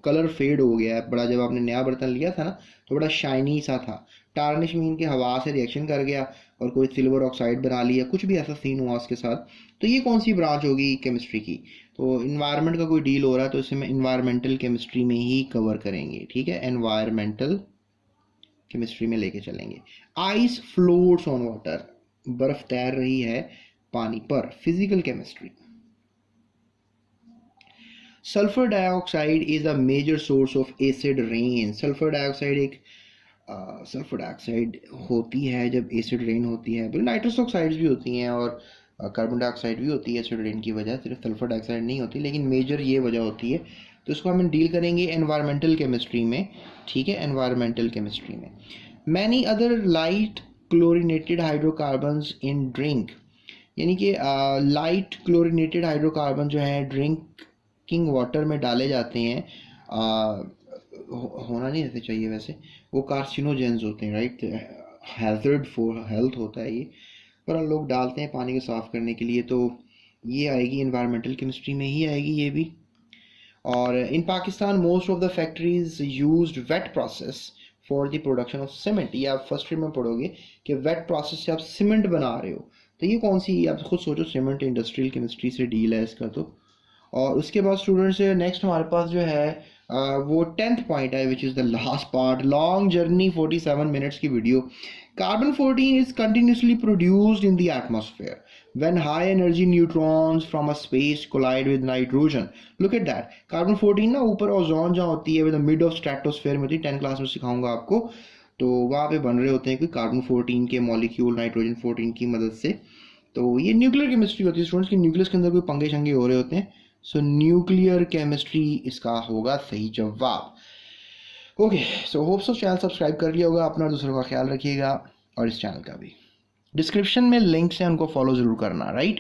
कलर फेड हो गया है बड़ा, जब आपने नया बर्तन लिया था ना तो बड़ा शाइनी सा था। टार्निश मीन के हवा से रिएक्शन कर गया और कोई सिल्वर ऑक्साइड बना लिया, कुछ भी ऐसा सीन हुआ उसके साथ। तो ये कौन सी ब्रांच होगी केमिस्ट्री की? तो इन्वायरमेंट का कोई डील हो रहा है तो इसे हम इन्वायरमेंटल केमिस्ट्री में ही कवर करेंगे, ठीक है, एनवायरमेंटल केमिस्ट्री में लेके चलेंगे। आइस फ्लोट्स ऑन वाटर, बर्फ तैर रही है पानी पर, physical chemistry. Sulphur dioxide is a major source of acid rain. Sulphur dioxide होती है जब एसिड रेन होती है। नाइट्रस ऑक्साइड्स भी होती हैं और कार्बन डाइऑक्साइड भी होती है एसिड रेन की वजह, सिर्फ सल्फर डाइऑक्साइड नहीं होती, लेकिन मेजर ये वजह होती है। तो इसको हम डील करेंगे एनवायरमेंटल केमिस्ट्री में, ठीक है, एनवायरमेंटल केमिस्ट्री में। Many other light chlorinated hydrocarbons in drink, यानी कि लाइट क्लोरिनेटेड हाइड्रोकार्बन जो है ड्रिंकिंग वाटर में डाले जाते हैं, होना नहीं रहते चाहिए वैसे, वो कार्सिनोजेंस होते हैं, राइट, हैजर्ड फॉर हेल्थ होता है ये, पर हम लोग डालते हैं पानी को साफ़ करने के लिए। तो ये आएगी इन्वायरमेंटल केमिस्ट्री में ही आएगी ये भी। और in Pakistan most of the factories used wet process for the production of cement. ये आप फर्स्ट ईयर में पढ़ोगे कि वेट प्रोसेस से आप सीमेंट बना रहे हो। तो ये कौन सी, आप खुद सोचो, सीमेंट इंडस्ट्रियल केमिस्ट्री से डील है इसका। तो और उसके बाद स्टूडेंट्स नेक्स्ट हमारे पास जो है वो 10th पॉइंट है, which is the last part, long journey 47 minutes की video. Carbon 14 is continuously produced in the atmosphere when high energy neutrons from a space collide with nitrogen. Look at that. Carbon 14 ना ऊपर ozone जहाँ होती है with mid of stratosphere में होती है, 10 class में सिखाऊंगा आपको। तो वहाँ पे बन रहे होते हैं कि कार्बन 14 के मॉलिक्यूल नाइट्रोजन 14 की मदद से। तो ये न्यूक्लियर केमिस्ट्री होती है स्टूडेंट्स की, न्यूक्लियस के अंदर कोई पंगे शंगे हो रहे होते हैं। सो न्यूक्लियर केमिस्ट्री इसका होगा सही जवाब। Okay, so hope so channel subscribe कर लिया होगा अपना, दूसरों का ख्याल रखिएगा और इस चैनल का भी। डिस्क्रिप्शन में लिंक्स हैं, उनको फॉलो ज़रूर करना, राइट।